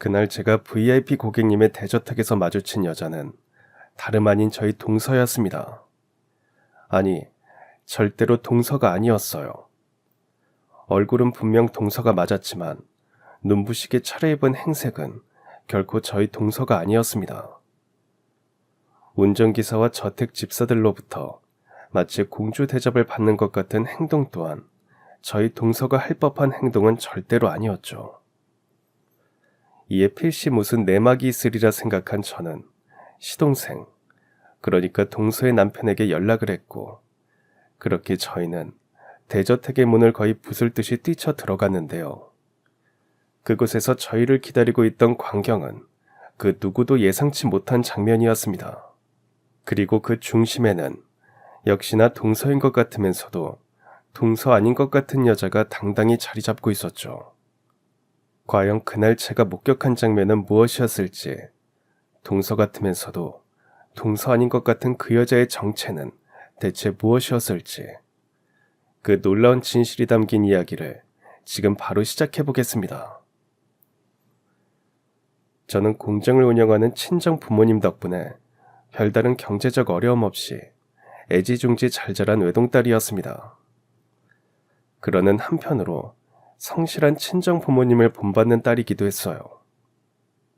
그날 제가 VIP 고객님의 대저택에서 마주친 여자는 다름 아닌 저희 동서였습니다. 아니, 절대로 동서가 아니었어요. 얼굴은 분명 동서가 맞았지만 눈부시게 차려입은 행색은 결코 저희 동서가 아니었습니다. 운전기사와 저택 집사들로부터 마치 공주 대접을 받는 것 같은 행동 또한 저희 동서가 할 법한 행동은 절대로 아니었죠. 이에 필시 무슨 내막이 있으리라 생각한 저는 시동생, 그러니까 동서의 남편에게 연락을 했고, 그렇게 저희는 대저택의 문을 거의 부술 듯이 뛰쳐 들어갔는데요. 그곳에서 저희를 기다리고 있던 광경은 그 누구도 예상치 못한 장면이었습니다. 그리고 그 중심에는 역시나 동서인 것 같으면서도 동서 아닌 것 같은 여자가 당당히 자리 잡고 있었죠. 과연 그날 제가 목격한 장면은 무엇이었을지, 동서 같으면서도 동서 아닌 것 같은 그 여자의 정체는 대체 무엇이었을지, 그 놀라운 진실이 담긴 이야기를 지금 바로 시작해 보겠습니다. 저는 공장을 운영하는 친정 부모님 덕분에 별다른 경제적 어려움 없이 애지중지 잘 자란 외동딸이었습니다. 그러는 한편으로 성실한 친정 부모님을 본받는 딸이기도 했어요.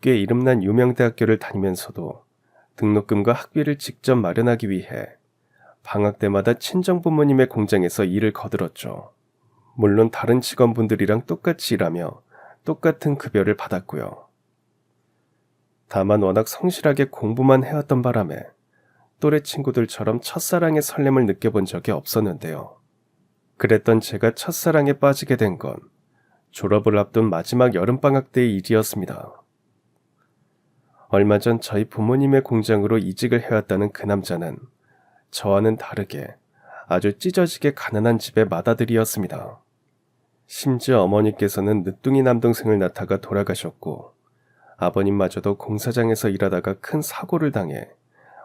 꽤 이름난 유명대학교를 다니면서도 등록금과 학비를 직접 마련하기 위해 방학 때마다 친정 부모님의 공장에서 일을 거들었죠. 물론 다른 직원분들이랑 똑같이 일하며 똑같은 급여를 받았고요. 다만 워낙 성실하게 공부만 해왔던 바람에 또래 친구들처럼 첫사랑의 설렘을 느껴본 적이 없었는데요. 그랬던 제가 첫사랑에 빠지게 된 건 졸업을 앞둔 마지막 여름방학 때의 일이었습니다. 얼마 전 저희 부모님의 공장으로 이직을 해왔다는 그 남자는 저와는 다르게 아주 찢어지게 가난한 집의 맏아들이었습니다. 심지어 어머니께서는 늦둥이 남동생을 낳다가 돌아가셨고, 아버님마저도 공사장에서 일하다가 큰 사고를 당해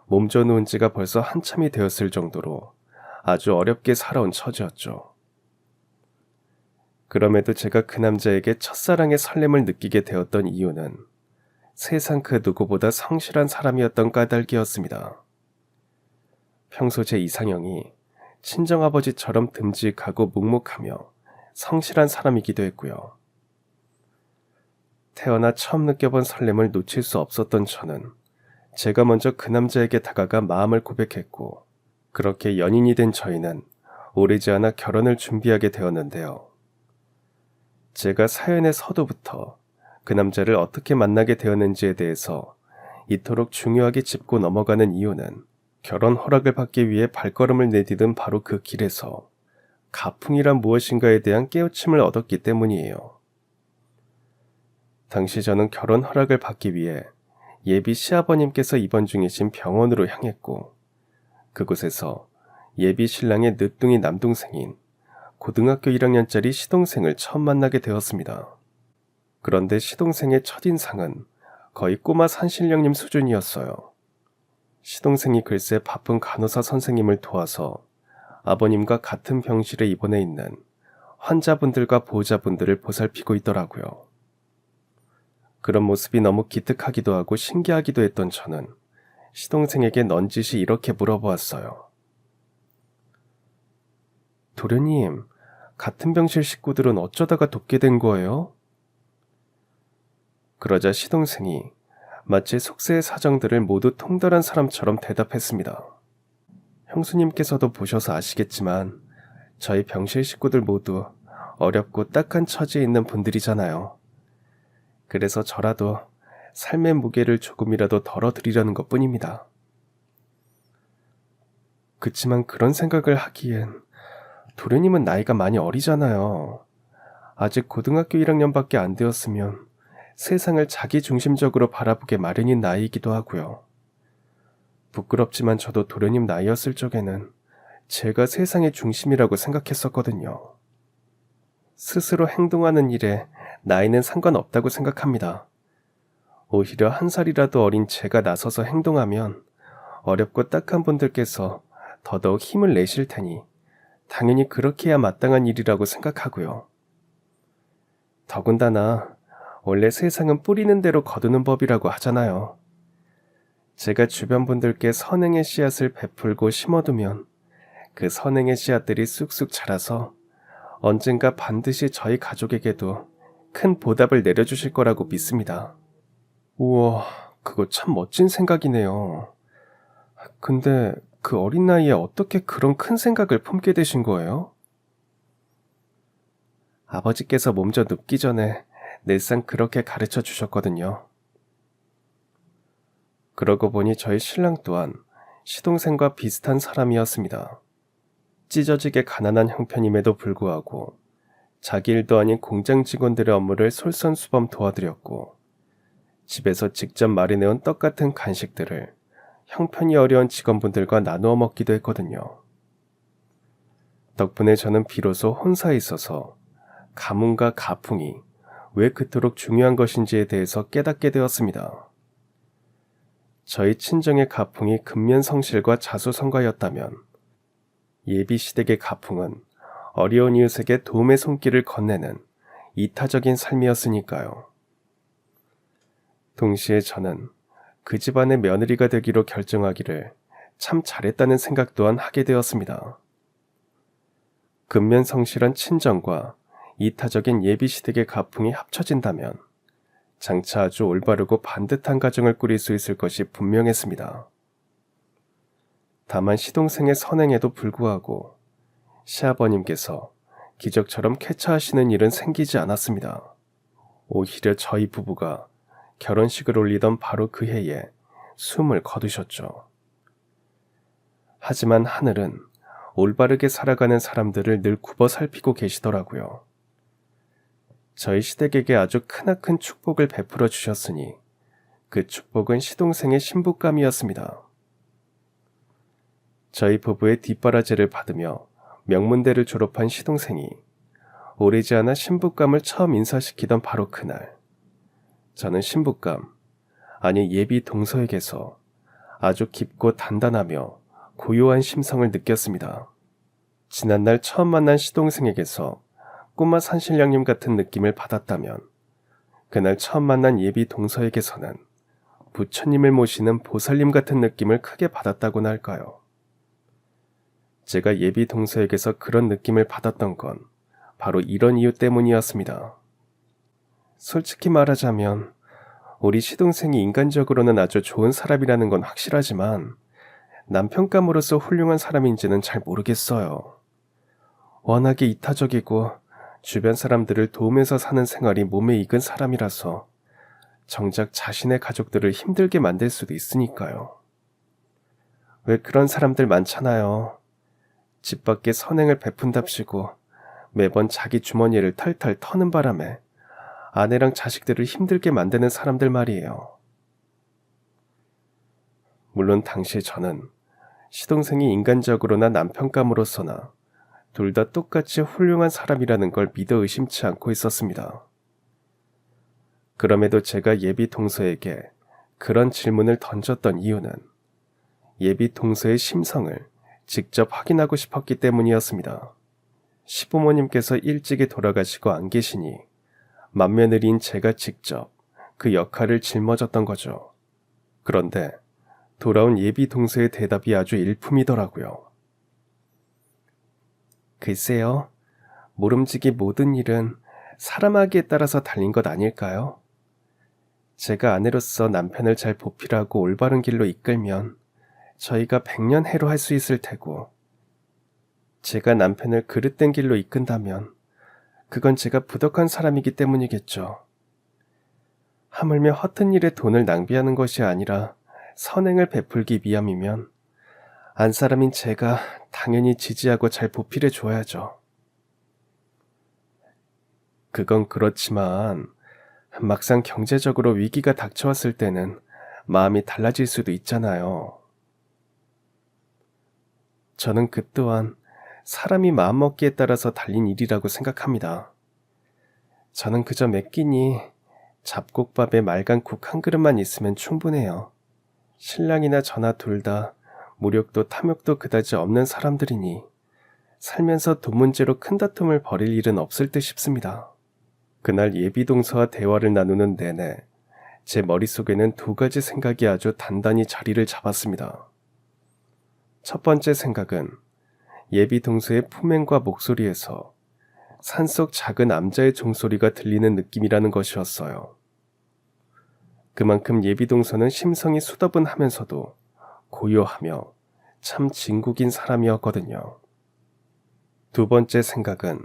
몸져 누운 지가 벌써 한참이 되었을 정도로 아주 어렵게 살아온 처지였죠. 그럼에도 제가 그 남자에게 첫사랑의 설렘을 느끼게 되었던 이유는 세상 그 누구보다 성실한 사람이었던 까닭이었습니다. 평소 제 이상형이 친정아버지처럼 듬직하고 묵묵하며 성실한 사람이기도 했고요. 태어나 처음 느껴본 설렘을 놓칠 수 없었던 저는 제가 먼저 그 남자에게 다가가 마음을 고백했고, 그렇게 연인이 된 저희는 오래지 않아 결혼을 준비하게 되었는데요. 제가 사연의 서두부터 그 남자를 어떻게 만나게 되었는지에 대해서 이토록 중요하게 짚고 넘어가는 이유는 결혼 허락을 받기 위해 발걸음을 내디딘 바로 그 길에서 가풍이란 무엇인가에 대한 깨우침을 얻었기 때문이에요. 당시 저는 결혼 허락을 받기 위해 예비 시아버님께서 입원 중이신 병원으로 향했고, 그곳에서 예비 신랑의 늦둥이 남동생인 고등학교 1학년짜리 시동생을 처음 만나게 되었습니다. 그런데 시동생의 첫인상은 거의 꼬마 산신령님 수준이었어요. 시동생이 글쎄 바쁜 간호사 선생님을 도와서 아버님과 같은 병실에 입원해 있는 환자분들과 보호자분들을 보살피고 있더라고요. 그런 모습이 너무 기특하기도 하고 신기하기도 했던 저는 시동생에게 넌지시 이렇게 물어보았어요. 도련님, 같은 병실 식구들은 어쩌다가 돕게 된 거예요? 그러자 시동생이 마치 속세의 사정들을 모두 통달한 사람처럼 대답했습니다. 형수님께서도 보셔서 아시겠지만 저희 병실 식구들 모두 어렵고 딱한 처지에 있는 분들이잖아요. 그래서 저라도 삶의 무게를 조금이라도 덜어드리려는 것뿐입니다. 그치만 그런 생각을 하기엔 도련님은 나이가 많이 어리잖아요. 아직 고등학교 1학년밖에 안 되었으면 세상을 자기중심적으로 바라보게 마련인 나이이기도 하고요. 부끄럽지만 저도 도련님 나이였을 적에는 제가 세상의 중심이라고 생각했었거든요. 스스로 행동하는 일에 나이는 상관없다고 생각합니다. 오히려 한 살이라도 어린 제가 나서서 행동하면 어렵고 딱한 분들께서 더더욱 힘을 내실 테니 당연히 그렇게 해야 마땅한 일이라고 생각하고요. 더군다나 원래 세상은 뿌리는 대로 거두는 법이라고 하잖아요. 제가 주변 분들께 선행의 씨앗을 베풀고 심어두면 그 선행의 씨앗들이 쑥쑥 자라서 언젠가 반드시 저희 가족에게도 큰 보답을 내려주실 거라고 믿습니다. 우와, 그거 참 멋진 생각이네요. 근데 그 어린 나이에 어떻게 그런 큰 생각을 품게 되신 거예요? 아버지께서 몸져 눕기 전에 늘상 그렇게 가르쳐 주셨거든요. 그러고 보니 저희 신랑 또한 시동생과 비슷한 사람이었습니다. 찢어지게 가난한 형편임에도 불구하고 자기 일도 아닌 공장 직원들의 업무를 솔선수범 도와드렸고 집에서 직접 마련해온 떡 같은 간식들을 형편이 어려운 직원분들과 나누어 먹기도 했거든요. 덕분에 저는 비로소 혼사에 있어서 가문과 가풍이 왜 그토록 중요한 것인지에 대해서 깨닫게 되었습니다. 저희 친정의 가풍이 근면성실과 자수성가였다면 예비시댁의 가풍은 어려운 이웃에게 도움의 손길을 건네는 이타적인 삶이었으니까요. 동시에 저는 그 집안의 며느리가 되기로 결정하기를 참 잘했다는 생각 또한 하게 되었습니다. 근면성실한 친정과 이타적인 예비시댁의 가풍이 합쳐진다면 장차 아주 올바르고 반듯한 가정을 꾸릴 수 있을 것이 분명했습니다. 다만 시동생의 선행에도 불구하고 시아버님께서 기적처럼 쾌차하시는 일은 생기지 않았습니다. 오히려 저희 부부가 결혼식을 올리던 바로 그 해에 숨을 거두셨죠. 하지만 하늘은 올바르게 살아가는 사람들을 늘 굽어 살피고 계시더라고요. 저희 시댁에게 아주 크나큰 축복을 베풀어 주셨으니 그 축복은 시동생의 신부감이었습니다. 저희 부부의 뒷바라지를 받으며 명문대를 졸업한 시동생이 오래지 않아 신부감을 처음 인사시키던 바로 그날, 저는 신부감, 아니 예비 동서에게서 아주 깊고 단단하며 고요한 심성을 느꼈습니다. 지난날 처음 만난 시동생에게서 꼬마 산신령님 같은 느낌을 받았다면 그날 처음 만난 예비 동서에게서는 부처님을 모시는 보살님 같은 느낌을 크게 받았다고나 할까요? 제가 예비 동서에게서 그런 느낌을 받았던 건 바로 이런 이유 때문이었습니다. 솔직히 말하자면 우리 시동생이 인간적으로는 아주 좋은 사람이라는 건 확실하지만 남편감으로서 훌륭한 사람인지는 잘 모르겠어요. 워낙에 이타적이고 주변 사람들을 도우면서 사는 생활이 몸에 익은 사람이라서 정작 자신의 가족들을 힘들게 만들 수도 있으니까요. 왜 그런 사람들 많잖아요. 집 밖에 선행을 베푼답시고 매번 자기 주머니를 털털 터는 바람에 아내랑 자식들을 힘들게 만드는 사람들 말이에요. 물론 당시 저는 시동생이 인간적으로나 남편감으로서나 둘 다 똑같이 훌륭한 사람이라는 걸 믿어 의심치 않고 있었습니다. 그럼에도 제가 예비 동서에게 그런 질문을 던졌던 이유는 예비 동서의 심성을 직접 확인하고 싶었기 때문이었습니다. 시부모님께서 일찍이 돌아가시고 안 계시니 맏며느리인 제가 직접 그 역할을 짊어졌던 거죠. 그런데 돌아온 예비 동서의 대답이 아주 일품이더라고요. 글쎄요, 모름지기 모든 일은 사람하기에 따라서 달린 것 아닐까요? 제가 아내로서 남편을 잘 보필하고 올바른 길로 이끌면 저희가 백년해로 할 수 있을 테고, 제가 남편을 그릇된 길로 이끈다면 그건 제가 부덕한 사람이기 때문이겠죠. 하물며 허튼 일에 돈을 낭비하는 것이 아니라 선행을 베풀기 위함이면 안 사람인 제가 당연히 지지하고 잘 보필해 줘야죠. 그건 그렇지만 막상 경제적으로 위기가 닥쳐왔을 때는 마음이 달라질 수도 있잖아요. 저는 그 또한 사람이 마음먹기에 따라서 달린 일이라고 생각합니다. 저는 그저 몇 끼니 잡곡밥에 맑은 국 한 그릇만 있으면 충분해요. 신랑이나 저나 둘 다 무력도 탐욕도 그다지 없는 사람들이니 살면서 돈 문제로 큰 다툼을 벌일 일은 없을 듯 싶습니다. 그날 예비동서와 대화를 나누는 내내 제 머릿속에는 두 가지 생각이 아주 단단히 자리를 잡았습니다. 첫 번째 생각은 예비동서의 품행과 목소리에서 산속 작은 암자의 종소리가 들리는 느낌이라는 것이었어요. 그만큼 예비동서는 심성이 수더분하면서도 고요하며 참 진국인 사람이었거든요. 두 번째 생각은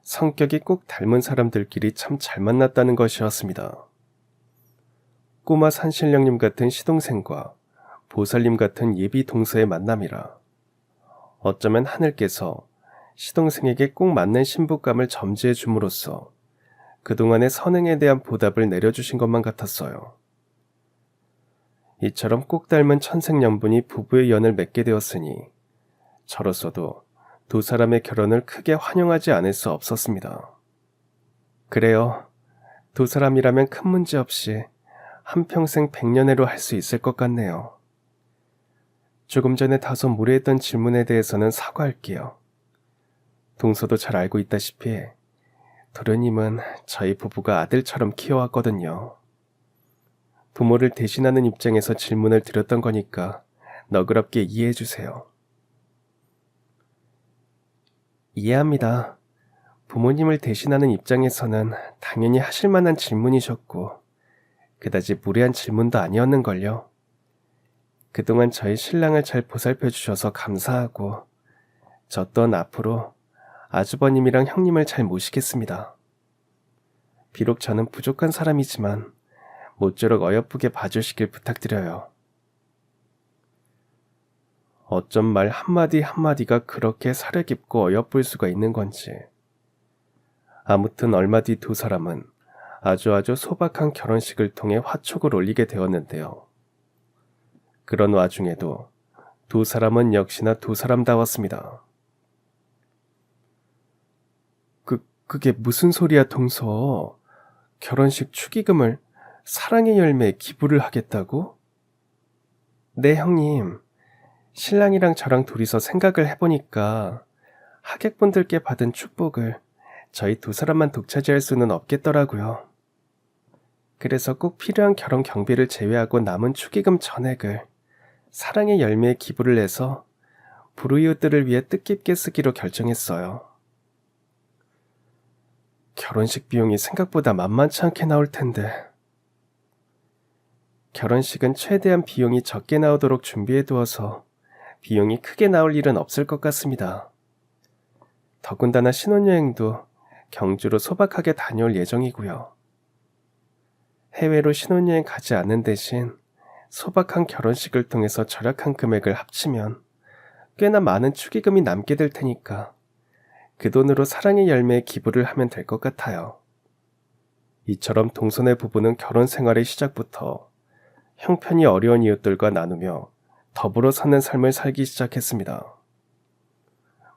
성격이 꼭 닮은 사람들끼리 참 잘 만났다는 것이었습니다. 꼬마 산신령님 같은 시동생과 보살님 같은 예비동서의 만남이라 어쩌면 하늘께서 시동생에게 꼭 맞는 신부감을 점지해 줌으로써 그동안의 선행에 대한 보답을 내려주신 것만 같았어요. 이처럼 꼭 닮은 천생연분이 부부의 연을 맺게 되었으니 저로서도 두 사람의 결혼을 크게 환영하지 않을 수 없었습니다. 그래요. 두 사람이라면 큰 문제 없이 한평생 백년해로 할 수 있을 것 같네요. 조금 전에 다소 무례했던 질문에 대해서는 사과할게요. 동서도 잘 알고 있다시피 도련님은 저희 부부가 아들처럼 키워왔거든요. 부모를 대신하는 입장에서 질문을 드렸던 거니까 너그럽게 이해해 주세요. 이해합니다. 부모님을 대신하는 입장에서는 당연히 하실 만한 질문이셨고 그다지 무례한 질문도 아니었는걸요. 그동안 저희 신랑을 잘 보살펴 주셔서 감사하고 저 또한 앞으로 아주버님이랑 형님을 잘 모시겠습니다. 비록 저는 부족한 사람이지만 모쪼록 어여쁘게 봐주시길 부탁드려요. 어쩜 말 한마디 한마디가 그렇게 사려 깊고 어여쁠 수가 있는 건지. 아무튼 얼마 뒤 두 사람은 아주 소박한 결혼식을 통해 화촉을 올리게 되었는데요. 그런 와중에도 두 사람은 역시나 두 사람다웠습니다. 그게 무슨 소리야, 동서? 결혼식 축의금을 사랑의 열매에 기부를 하겠다고? 네, 형님. 신랑이랑 저랑 둘이서 생각을 해보니까 하객분들께 받은 축복을 저희 두 사람만 독차지할 수는 없겠더라고요. 그래서 꼭 필요한 결혼 경비를 제외하고 남은 축의금 전액을 사랑의 열매에 기부를 해서 불우이웃들을 위해 뜻깊게 쓰기로 결정했어요. 결혼식 비용이 생각보다 만만치 않게 나올 텐데. 결혼식은 최대한 비용이 적게 나오도록 준비해두어서 비용이 크게 나올 일은 없을 것 같습니다. 더군다나 신혼여행도 경주로 소박하게 다녀올 예정이고요. 해외로 신혼여행 가지 않는 대신 소박한 결혼식을 통해서 절약한 금액을 합치면 꽤나 많은 축의금이 남게 될 테니까 그 돈으로 사랑의 열매에 기부를 하면 될 것 같아요. 이처럼 동선의 부부는 결혼 생활의 시작부터 형편이 어려운 이웃들과 나누며 더불어 사는 삶을 살기 시작했습니다.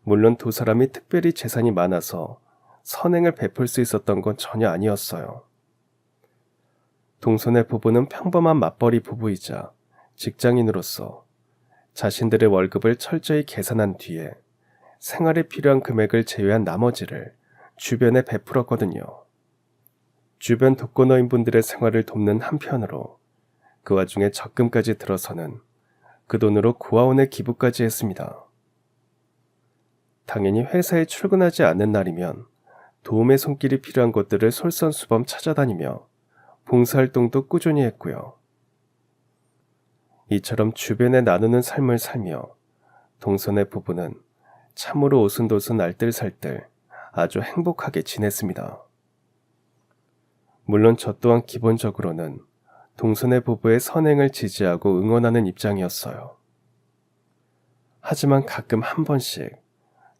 물론 두 사람이 특별히 재산이 많아서 선행을 베풀 수 있었던 건 전혀 아니었어요. 동선의 부부는 평범한 맞벌이 부부이자 직장인으로서 자신들의 월급을 철저히 계산한 뒤에 생활에 필요한 금액을 제외한 나머지를 주변에 베풀었거든요. 주변 독거노인분들의 생활을 돕는 한편으로 그 와중에 적금까지 들어서는 그 돈으로 고아원에 기부까지 했습니다. 당연히 회사에 출근하지 않는 날이면 도움의 손길이 필요한 곳들을 솔선수범 찾아다니며 봉사활동도 꾸준히 했고요. 이처럼 주변에 나누는 삶을 살며 동선의 부부는 참으로 오순도순 알뜰살뜰 아주 행복하게 지냈습니다. 물론 저 또한 기본적으로는 동선의 부부의 선행을 지지하고 응원하는 입장이었어요. 하지만 가끔 한 번씩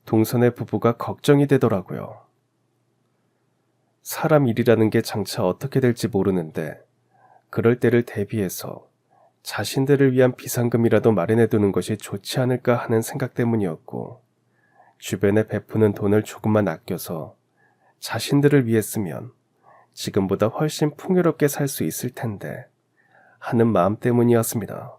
동선의 부부가 걱정이 되더라고요. 사람 일이라는 게 장차 어떻게 될지 모르는데 그럴 때를 대비해서 자신들을 위한 비상금이라도 마련해 두는 것이 좋지 않을까 하는 생각 때문이었고 주변에 베푸는 돈을 조금만 아껴서 자신들을 위해 쓰면 지금보다 훨씬 풍요롭게 살 수 있을 텐데 하는 마음 때문이었습니다.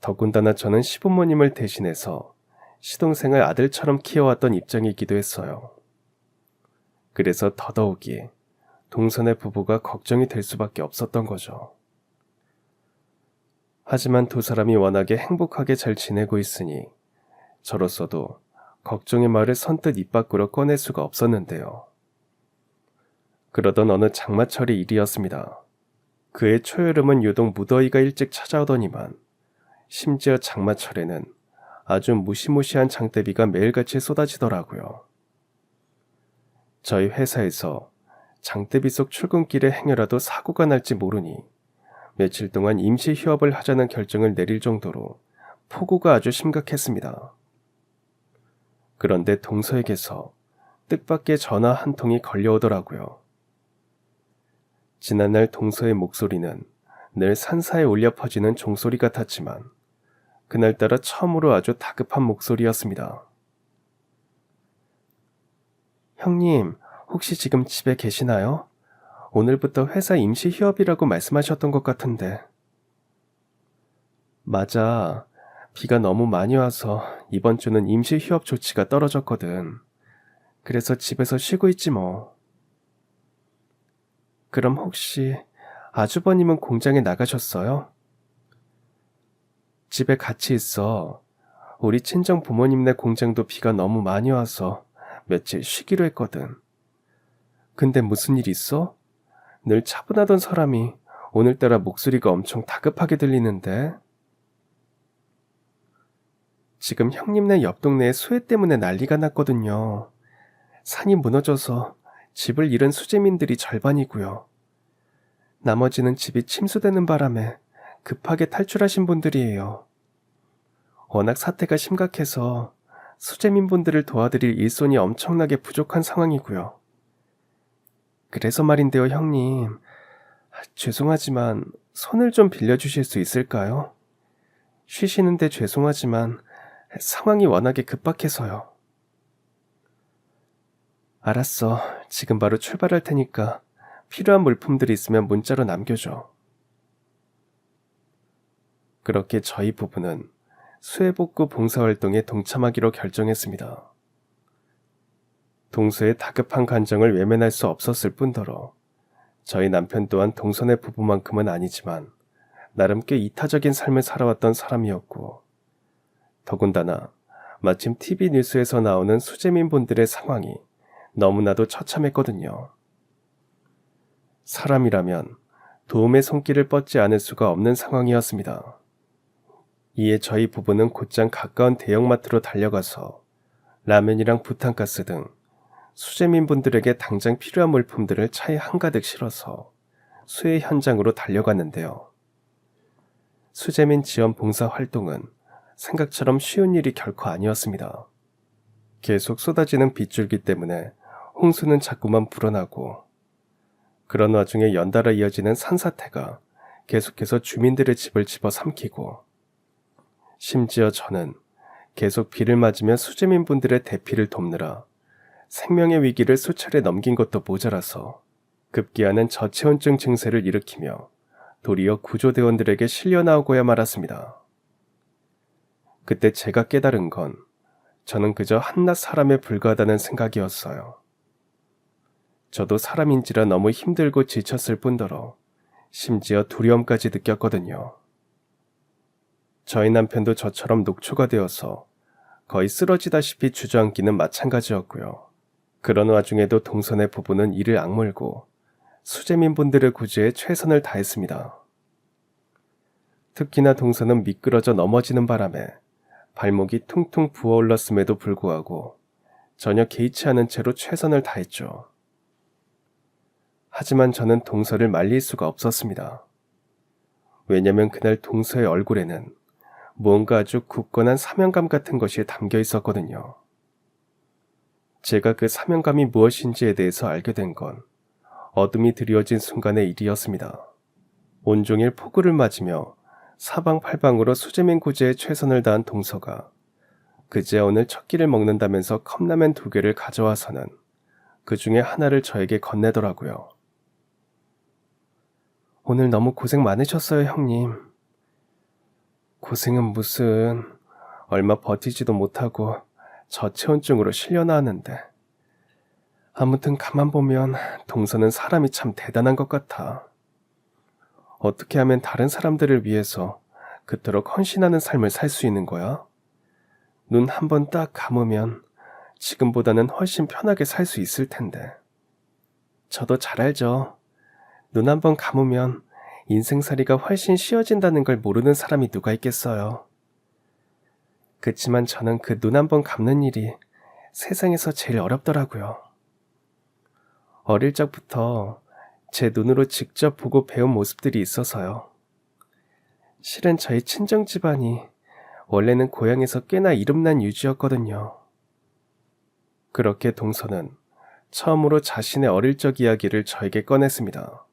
더군다나 저는 시부모님을 대신해서 시동생을 아들처럼 키워왔던 입장이기도 했어요. 그래서 더더욱이 동선의 부부가 걱정이 될 수밖에 없었던 거죠. 하지만 두 사람이 워낙에 행복하게 잘 지내고 있으니 저로서도 걱정의 말을 선뜻 입 밖으로 꺼낼 수가 없었는데요. 그러던 어느 장마철의 일이었습니다. 그해 초여름은 유독 무더위가 일찍 찾아오더니만 심지어 장마철에는 아주 무시무시한 장대비가 매일같이 쏟아지더라고요. 저희 회사에서 장대비 속 출근길에 행여라도 사고가 날지 모르니 며칠 동안 임시 휴업을 하자는 결정을 내릴 정도로 폭우가 아주 심각했습니다. 그런데 동서에게서 뜻밖의 전화 한 통이 걸려오더라고요. 지난날 동서의 목소리는 늘 산사에 울려 퍼지는 종소리 같았지만 그날따라 처음으로 아주 다급한 목소리였습니다. 형님, 혹시 지금 집에 계시나요? 오늘부터 회사 임시 휴업이라고 말씀하셨던 것 같은데. 맞아. 비가 너무 많이 와서 이번 주는 임시 휴업 조치가 떨어졌거든. 그래서 집에서 쉬고 있지 뭐. 그럼 혹시 아주버님은 공장에 나가셨어요? 집에 같이 있어. 우리 친정 부모님네 공장도 비가 너무 많이 와서 며칠 쉬기로 했거든. 근데 무슨 일 있어? 늘 차분하던 사람이 오늘따라 목소리가 엄청 다급하게 들리는데. 지금 형님네 옆 동네에 수해 때문에 난리가 났거든요. 산이 무너져서 집을 잃은 수재민들이 절반이고요. 나머지는 집이 침수되는 바람에 급하게 탈출하신 분들이에요. 워낙 사태가 심각해서 수재민분들을 도와드릴 일손이 엄청나게 부족한 상황이고요. 그래서 말인데요, 형님. 죄송하지만 손을 좀 빌려주실 수 있을까요? 쉬시는데 죄송하지만 상황이 워낙에 급박해서요. 알았어. 지금 바로 출발할 테니까 필요한 물품들이 있으면 문자로 남겨줘. 그렇게 저희 부부는 수해복구 봉사활동에 동참하기로 결정했습니다. 동서의 다급한 감정을 외면할 수 없었을 뿐더러 저희 남편 또한 동선의 부부만큼은 아니지만 나름 꽤 이타적인 삶을 살아왔던 사람이었고 더군다나 마침 TV 뉴스에서 나오는 수재민분들의 상황이 너무나도 처참했거든요. 사람이라면 도움의 손길을 뻗지 않을 수가 없는 상황이었습니다. 이에 저희 부부는 곧장 가까운 대형마트로 달려가서 라면이랑 부탄가스 등 수재민분들에게 당장 필요한 물품들을 차에 한가득 실어서 수해 현장으로 달려갔는데요. 수재민 지원 봉사 활동은 생각처럼 쉬운 일이 결코 아니었습니다. 계속 쏟아지는 빗줄기 때문에 홍수는 자꾸만 불어나고 그런 와중에 연달아 이어지는 산사태가 계속해서 주민들의 집을 집어삼키고 심지어 저는 계속 비를 맞으며 수재민분들의 대피를 돕느라 생명의 위기를 수차례 넘긴 것도 모자라서 급기야는 저체온증 증세를 일으키며 도리어 구조대원들에게 실려 나오고야 말았습니다. 그때 제가 깨달은 건 저는 그저 한낱 사람에 불과하다는 생각이었어요. 저도 사람인지라 너무 힘들고 지쳤을 뿐더러 심지어 두려움까지 느꼈거든요. 저희 남편도 저처럼 녹초가 되어서 거의 쓰러지다시피 주저앉기는 마찬가지였고요. 그런 와중에도 동선의 부부는 이를 악물고 수재민분들의 구제에 최선을 다했습니다. 특히나 동선은 미끄러져 넘어지는 바람에 발목이 퉁퉁 부어올랐음에도 불구하고 전혀 개의치 않은 채로 최선을 다했죠. 하지만 저는 동서를 말릴 수가 없었습니다. 왜냐면 그날 동서의 얼굴에는 무언가 아주 굳건한 사명감 같은 것이 담겨 있었거든요. 제가 그 사명감이 무엇인지에 대해서 알게 된 건 어둠이 드리워진 순간의 일이었습니다. 온종일 폭우를 맞으며 사방팔방으로 수재민 구제에 최선을 다한 동서가 그제야 오늘 첫 끼를 먹는다면서 컵라면 2개를 가져와서는 그 중에 하나를 저에게 건네더라고요. 오늘 너무 고생 많으셨어요, 형님. 고생은 무슨, 얼마 버티지도 못하고 저체온증으로 실려 나왔는데. 아무튼 가만 보면 동서는 사람이 참 대단한 것 같아. 어떻게 하면 다른 사람들을 위해서 그토록 헌신하는 삶을 살 수 있는 거야? 눈 한 번 딱 감으면 지금보다는 훨씬 편하게 살 수 있을 텐데. 저도 잘 알죠. 눈 한 번 감으면 인생살이가 훨씬 쉬워진다는 걸 모르는 사람이 누가 있겠어요. 그치만 저는 그 눈 한 번 감는 일이 세상에서 제일 어렵더라고요. 어릴 적부터 제 눈으로 직접 보고 배운 모습들이 있어서요. 실은 저희 친정 집안이 원래는 고향에서 꽤나 이름난 유지였거든요. 그렇게 동서는 처음으로 자신의 어릴 적 이야기를 저에게 꺼냈습니다.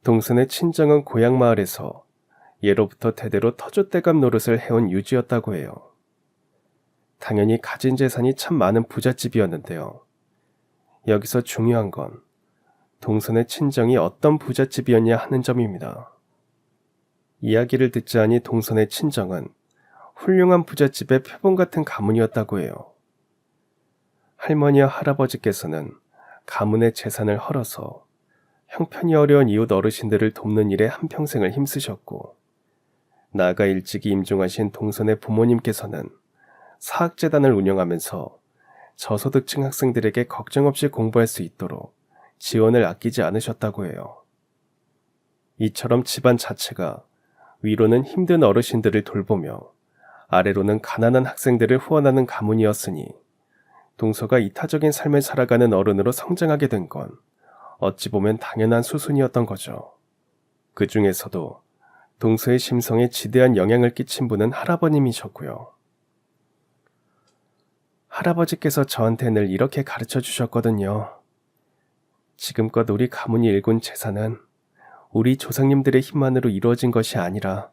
동서의 친정은 고향 마을에서 예로부터 대대로 터줏대감 노릇을 해온 유지였다고 해요. 당연히 가진 재산이 참 많은 부잣집이었는데요. 여기서 중요한 건 동서의 친정이 어떤 부잣집이었냐 하는 점입니다. 이야기를 듣자 하니 동서의 친정은 훌륭한 부잣집의 표본 같은 가문이었다고 해요. 할머니와 할아버지께서는 가문의 재산을 헐어서 형편이 어려운 이웃 어르신들을 돕는 일에 한평생을 힘쓰셨고, 나아가 일찍이 임종하신 동서의 부모님께서는 사학재단을 운영하면서 저소득층 학생들에게 걱정 없이 공부할 수 있도록 지원을 아끼지 않으셨다고 해요. 이처럼 집안 자체가 위로는 힘든 어르신들을 돌보며 아래로는 가난한 학생들을 후원하는 가문이었으니 동서가 이타적인 삶을 살아가는 어른으로 성장하게 된 건 어찌 보면 당연한 수순이었던 거죠. 그 중에서도 동서의 심성에 지대한 영향을 끼친 분은 할아버님이셨고요. 할아버지께서 저한테 늘 이렇게 가르쳐 주셨거든요. 지금껏 우리 가문이 일군 재산은 우리 조상님들의 힘만으로 이루어진 것이 아니라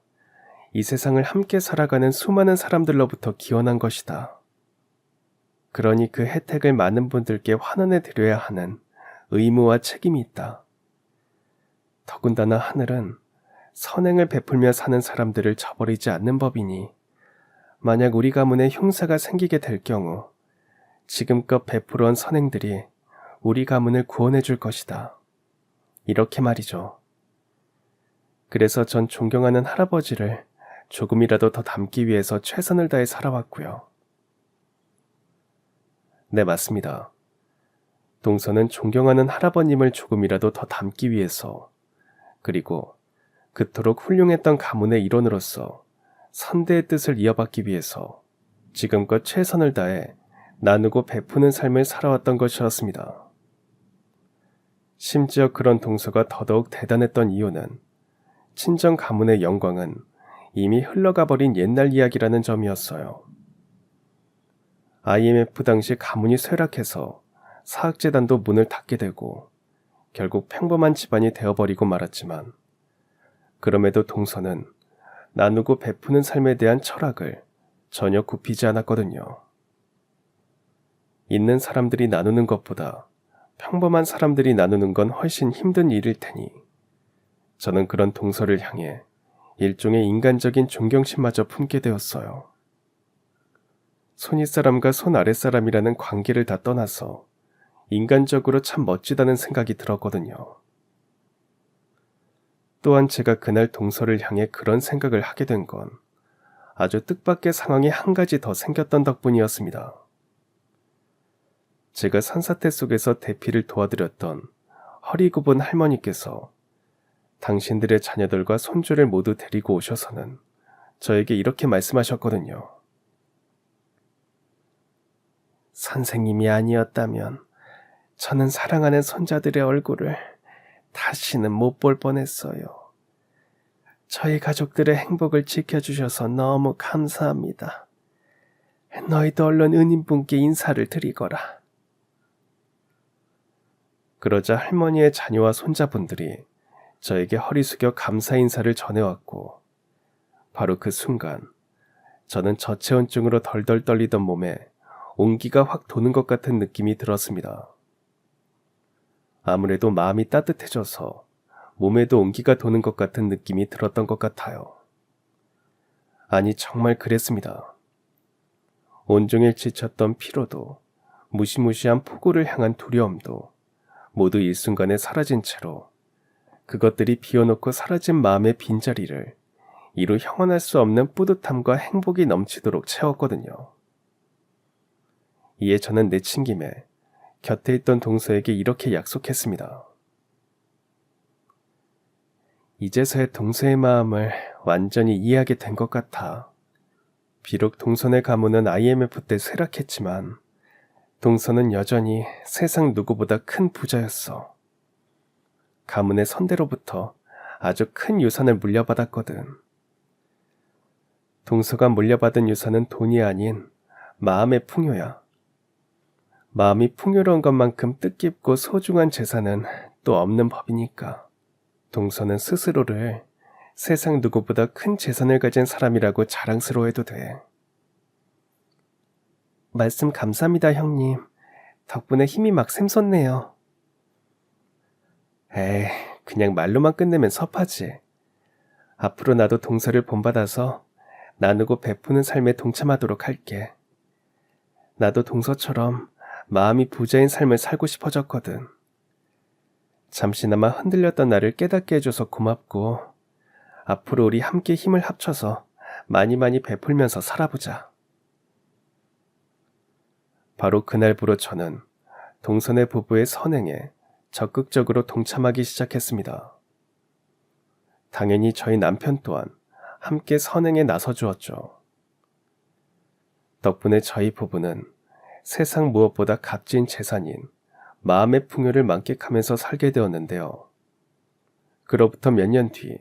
이 세상을 함께 살아가는 수많은 사람들로부터 기원한 것이다. 그러니 그 혜택을 많은 분들께 환원해 드려야 하는 의무와 책임이 있다. 더군다나 하늘은 선행을 베풀며 사는 사람들을 저버리지 않는 법이니 만약 우리 가문에 흉사가 생기게 될 경우 지금껏 베풀어온 선행들이 우리 가문을 구원해 줄 것이다. 이렇게 말이죠. 그래서 전 존경하는 할아버지를 조금이라도 더 닮기 위해서 최선을 다해 살아왔고요. 네, 맞습니다. 동서는 존경하는 할아버님을 조금이라도 더 닮기 위해서, 그리고 그토록 훌륭했던 가문의 일원으로서 선대의 뜻을 이어받기 위해서 지금껏 최선을 다해 나누고 베푸는 삶을 살아왔던 것이었습니다. 심지어 그런 동서가 더더욱 대단했던 이유는 친정 가문의 영광은 이미 흘러가버린 옛날 이야기라는 점이었어요. IMF 당시 가문이 쇠락해서 사학재단도 문을 닫게 되고 결국 평범한 집안이 되어버리고 말았지만, 그럼에도 동서는 나누고 베푸는 삶에 대한 철학을 전혀 굽히지 않았거든요. 있는 사람들이 나누는 것보다 평범한 사람들이 나누는 건 훨씬 힘든 일일 테니 저는 그런 동서를 향해 일종의 인간적인 존경심마저 품게 되었어요. 손윗사람과 손아랫사람이라는 관계를 다 떠나서 인간적으로 참 멋지다는 생각이 들었거든요. 또한 제가 그날 동서를 향해 그런 생각을 하게 된 건 아주 뜻밖의 상황이 한 가지 더 생겼던 덕분이었습니다. 제가 산사태 속에서 대피를 도와드렸던 허리 굽은 할머니께서 당신들의 자녀들과 손주를 모두 데리고 오셔서는 저에게 이렇게 말씀하셨거든요. 선생님이 아니었다면 저는 사랑하는 손자들의 얼굴을 다시는 못 볼 뻔했어요. 저희 가족들의 행복을 지켜주셔서 너무 감사합니다. 너희도 얼른 은인분께 인사를 드리거라. 그러자 할머니의 자녀와 손자분들이 저에게 허리 숙여 감사 인사를 전해왔고, 바로 그 순간 저는 저체온증으로 덜덜 떨리던 몸에 온기가 확 도는 것 같은 느낌이 들었습니다. 아무래도 마음이 따뜻해져서 몸에도 온기가 도는 것 같은 느낌이 들었던 것 같아요. 아니, 정말 그랬습니다. 온종일 지쳤던 피로도 무시무시한 폭우를 향한 두려움도 모두 일순간에 사라진 채로 그것들이 비워놓고 사라진 마음의 빈자리를 이루 형언할 수 없는 뿌듯함과 행복이 넘치도록 채웠거든요. 이에 저는 내친 김에 곁에 있던 동서에게 이렇게 약속했습니다. 이제서야 동서의 마음을 완전히 이해하게 된 것 같아. 비록 동서의 가문은 IMF 때 쇠락했지만 동서는 여전히 세상 누구보다 큰 부자였어. 가문의 선대로부터 아주 큰 유산을 물려받았거든. 동서가 물려받은 유산은 돈이 아닌 마음의 풍요야. 마음이 풍요로운 것만큼 뜻깊고 소중한 재산은 또 없는 법이니까. 동서는 스스로를 세상 누구보다 큰 재산을 가진 사람이라고 자랑스러워해도 돼. 말씀 감사합니다, 형님. 덕분에 힘이 막 샘솟네요. 에이, 그냥 말로만 끝내면 섭하지. 앞으로 나도 동서를 본받아서 나누고 베푸는 삶에 동참하도록 할게. 나도 동서처럼 마음이 부자인 삶을 살고 싶어졌거든. 잠시나마 흔들렸던 나를 깨닫게 해줘서 고맙고 앞으로 우리 함께 힘을 합쳐서 많이 베풀면서 살아보자. 바로 그날부로 저는 동서네 부부의 선행에 적극적으로 동참하기 시작했습니다. 당연히 저희 남편 또한 함께 선행에 나서주었죠. 덕분에 저희 부부는 세상 무엇보다 값진 재산인 마음의 풍요를 만끽하면서 살게 되었는데요. 그로부터 몇 년 뒤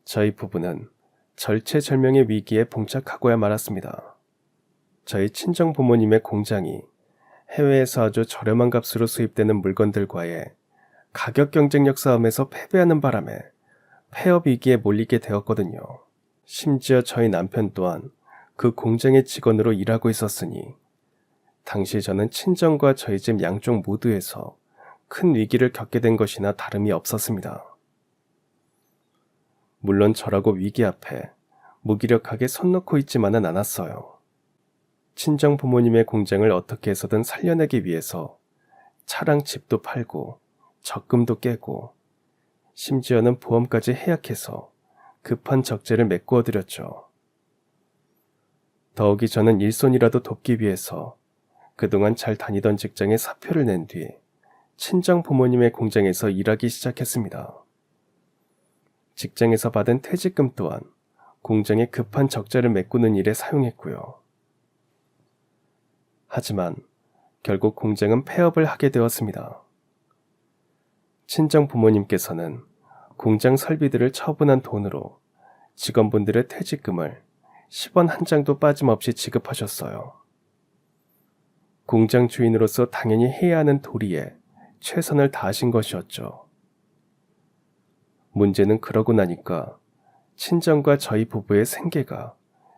저희 부부는 절체절명의 위기에 봉착하고야 말았습니다. 저희 친정 부모님의 공장이 해외에서 아주 저렴한 값으로 수입되는 물건들과의 가격 경쟁력 싸움에서 패배하는 바람에 폐업 위기에 몰리게 되었거든요. 심지어 저희 남편 또한 그 공장의 직원으로 일하고 있었으니 당시 저는 친정과 저희 집 양쪽 모두에서 큰 위기를 겪게 된 것이나 다름이 없었습니다. 물론 저라고 위기 앞에 무기력하게 손 놓고 있지만은 않았어요. 친정 부모님의 공장을 어떻게 해서든 살려내기 위해서 차랑 집도 팔고 적금도 깨고 심지어는 보험까지 해약해서 급한 적재를 메꾸어 드렸죠. 더욱이 저는 일손이라도 돕기 위해서 그동안 잘 다니던 직장에 사표를 낸 뒤 친정 부모님의 공장에서 일하기 시작했습니다. 직장에서 받은 퇴직금 또한 공장에 급한 적자를 메꾸는 일에 사용했고요. 하지만 결국 공장은 폐업을 하게 되었습니다. 친정 부모님께서는 공장 설비들을 처분한 돈으로 직원분들의 퇴직금을 10원 한 장도 빠짐없이 지급하셨어요. 공장 주인으로서 당연히 해야 하는 도리에 최선을 다하신 것이었죠. 문제는 그러고 나니까 친정과 저희 부부의 생계가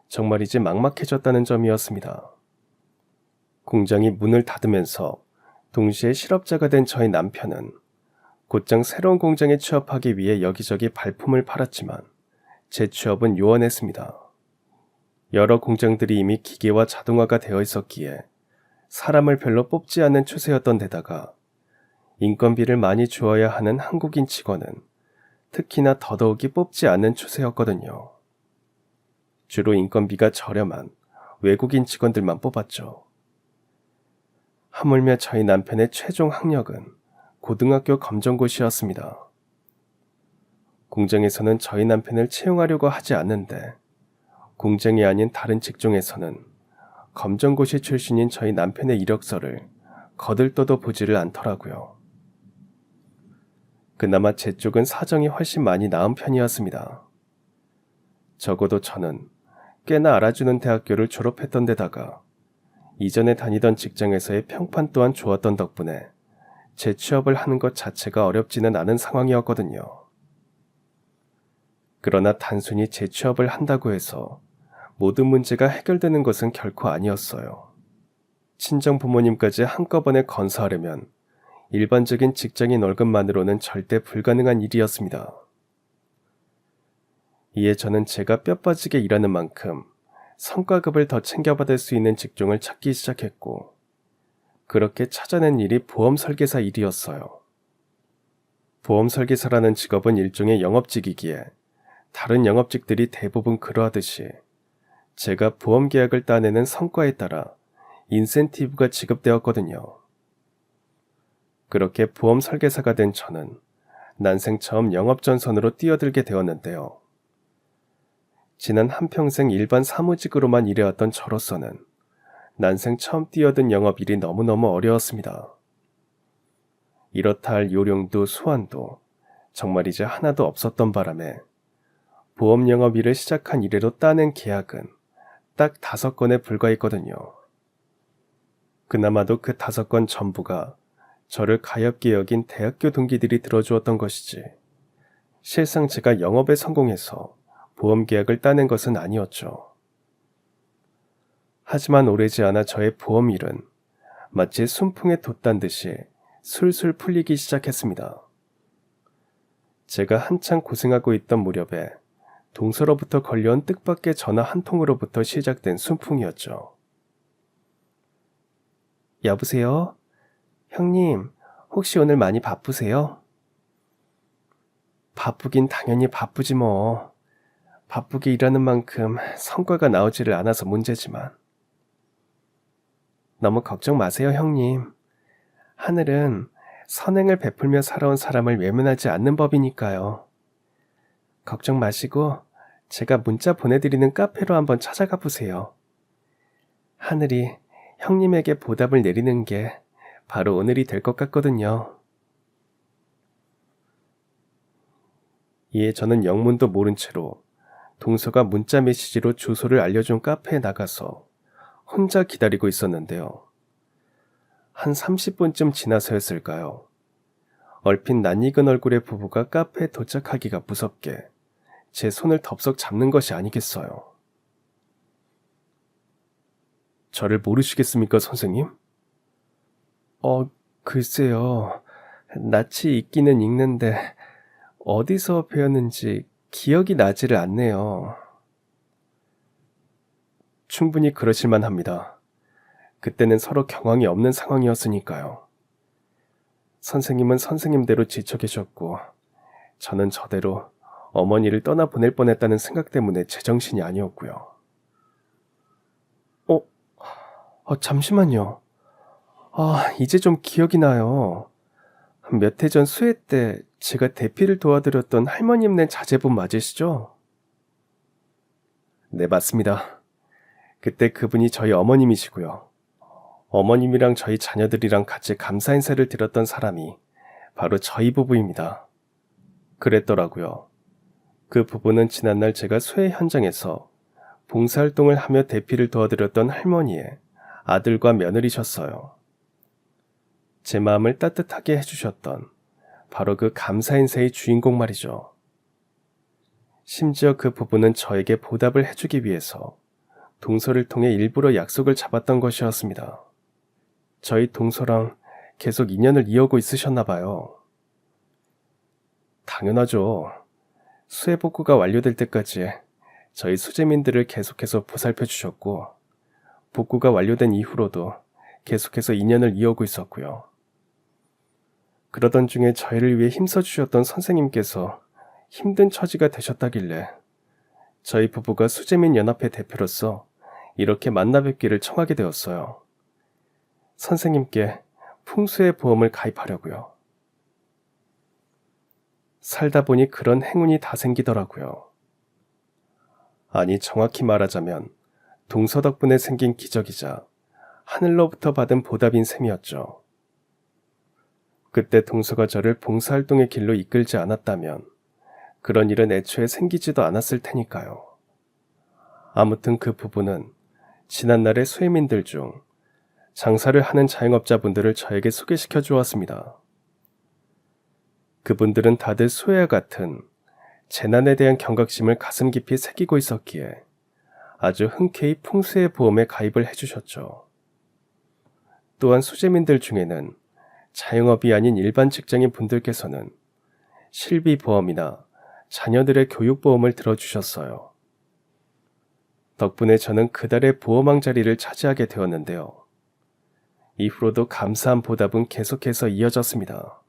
정말이지 막막해졌다는 점이었습니다. 공장이 문을 닫으면서 동시에 실업자가 된 저희 남편은 곧장 새로운 공장에 취업하기 위해 여기저기 발품을 팔았지만 제 취업은 요원했습니다. 여러 공장들이 이미 기계와 자동화가 되어 있었기에 사람을 별로 뽑지 않는 추세였던 데다가 인건비를 많이 주어야 하는 한국인 직원은 특히나 더더욱이 뽑지 않는 추세였거든요. 주로 인건비가 저렴한 외국인 직원들만 뽑았죠. 하물며 저희 남편의 최종 학력은 고등학교 검정고시였습니다. 공장에서는 저희 남편을 채용하려고 하지 않는데 공장이 아닌 다른 직종에서는 검정고시 출신인 저희 남편의 이력서를 거들떠도 보지를 않더라고요. 그나마 제 쪽은 사정이 훨씬 많이 나은 편이었습니다. 적어도 저는 꽤나 알아주는 대학교를 졸업했던 데다가 이전에 다니던 직장에서의 평판 또한 좋았던 덕분에 재취업을 하는 것 자체가 어렵지는 않은 상황이었거든요. 그러나 단순히 재취업을 한다고 해서 모든 문제가 해결되는 것은 결코 아니었어요. 친정 부모님까지 한꺼번에 건사하려면 일반적인 직장인 월급만으로는 절대 불가능한 일이었습니다. 이에 저는 제가 뼈 빠지게 일하는 만큼 성과급을 더 챙겨받을 수 있는 직종을 찾기 시작했고 그렇게 찾아낸 일이 보험 설계사 일이었어요. 보험 설계사라는 직업은 일종의 영업직이기에 다른 영업직들이 대부분 그러하듯이 제가 보험 계약을 따내는 성과에 따라 인센티브가 지급되었거든요. 그렇게 보험 설계사가 된 저는 난생 처음 영업 전선으로 뛰어들게 되었는데요. 지난 한평생 일반 사무직으로만 일해왔던 저로서는 난생 처음 뛰어든 영업일이 너무너무 어려웠습니다. 이렇다 할 요령도 수완도 정말 이제 하나도 없었던 바람에 보험 영업일을 시작한 이래로 따낸 계약은 딱 5건에 불과했거든요. 그나마도 그 5건 전부가 저를 가엾게 여긴 대학교 동기들이 들어주었던 것이지 실상 제가 영업에 성공해서 보험 계약을 따낸 것은 아니었죠. 하지만 오래지 않아 저의 보험일은 마치 순풍에 돛단 듯이 술술 풀리기 시작했습니다. 제가 한창 고생하고 있던 무렵에 동서로부터 걸려온 뜻밖의 전화 한 통으로부터 시작된 순풍이었죠. 여보세요? 형님, 혹시 오늘 많이 바쁘세요? 바쁘긴 당연히 바쁘지 뭐. 바쁘게 일하는 만큼 성과가 나오지를 않아서 문제지만. 너무 걱정 마세요, 형님. 하늘은 선행을 베풀며 살아온 사람을 외면하지 않는 법이니까요. 걱정 마시고 제가 문자 보내드리는 카페로 한번 찾아가 보세요. 하늘이 형님에게 보답을 내리는 게 바로 오늘이 될 것 같거든요. 이에 저는 영문도 모른 채로 동서가 문자 메시지로 주소를 알려준 카페에 나가서 혼자 기다리고 있었는데요. 한 30분쯤 지나서였을까요? 얼핏 낯익은 얼굴의 부부가 카페에 도착하기가 무섭게 제 손을 덥석 잡는 것이 아니겠어요. 저를 모르시겠습니까, 선생님? 글쎄요. 낯이 있기는 있는데 어디서 배웠는지 기억이 나지를 않네요. 충분히 그러실만 합니다. 그때는 서로 경황이 없는 상황이었으니까요. 선생님은 선생님대로 지쳐 계셨고 저는 저대로 어머니를 떠나보낼 뻔했다는 생각 때문에 제정신이 아니었고요. 잠시만요. 이제 좀 기억이 나요. 몇 해 전 수해 때 제가 대피를 도와드렸던 할머님네 자제분 맞으시죠? 네, 맞습니다. 그때 그분이 저희 어머님이시고요. 어머님이랑 저희 자녀들이랑 같이 감사 인사를 드렸던 사람이 바로 저희 부부입니다. 그랬더라고요. 그 부부는 지난날 제가 수해 현장에서 봉사활동을 하며 대피를 도와드렸던 할머니의 아들과 며느리셨어요. 제 마음을 따뜻하게 해주셨던 바로 그 감사 인사의 주인공 말이죠. 심지어 그 부부는 저에게 보답을 해주기 위해서 동서를 통해 일부러 약속을 잡았던 것이었습니다. 저희 동서랑 계속 인연을 이어오고 있으셨나 봐요. 당연하죠. 수해 복구가 완료될 때까지 저희 수재민들을 계속해서 보살펴 주셨고 복구가 완료된 이후로도 계속해서 인연을 이어오고 있었고요. 그러던 중에 저희를 위해 힘써주셨던 선생님께서 힘든 처지가 되셨다길래 저희 부부가 수재민 연합회 대표로서 이렇게 만나 뵙기를 청하게 되었어요. 선생님께 풍수의 보험을 가입하려고요. 살다 보니 그런 행운이 다 생기더라고요. 아니, 정확히 말하자면 동서 덕분에 생긴 기적이자 하늘로부터 받은 보답인 셈이었죠. 그때 동서가 저를 봉사활동의 길로 이끌지 않았다면 그런 일은 애초에 생기지도 않았을 테니까요. 아무튼 그 부부는 지난날의 수해민들 중 장사를 하는 자영업자분들을 저에게 소개시켜 주었습니다. 그분들은 다들 수해와 같은 재난에 대한 경각심을 가슴 깊이 새기고 있었기에 아주 흔쾌히 풍수의 보험에 가입을 해주셨죠. 또한 수재민들 중에는 자영업이 아닌 일반 직장인 분들께서는 실비보험이나 자녀들의 교육보험을 들어주셨어요. 덕분에 저는 그달의 보험왕 자리를 차지하게 되었는데요. 이후로도 감사한 보답은 계속해서 이어졌습니다.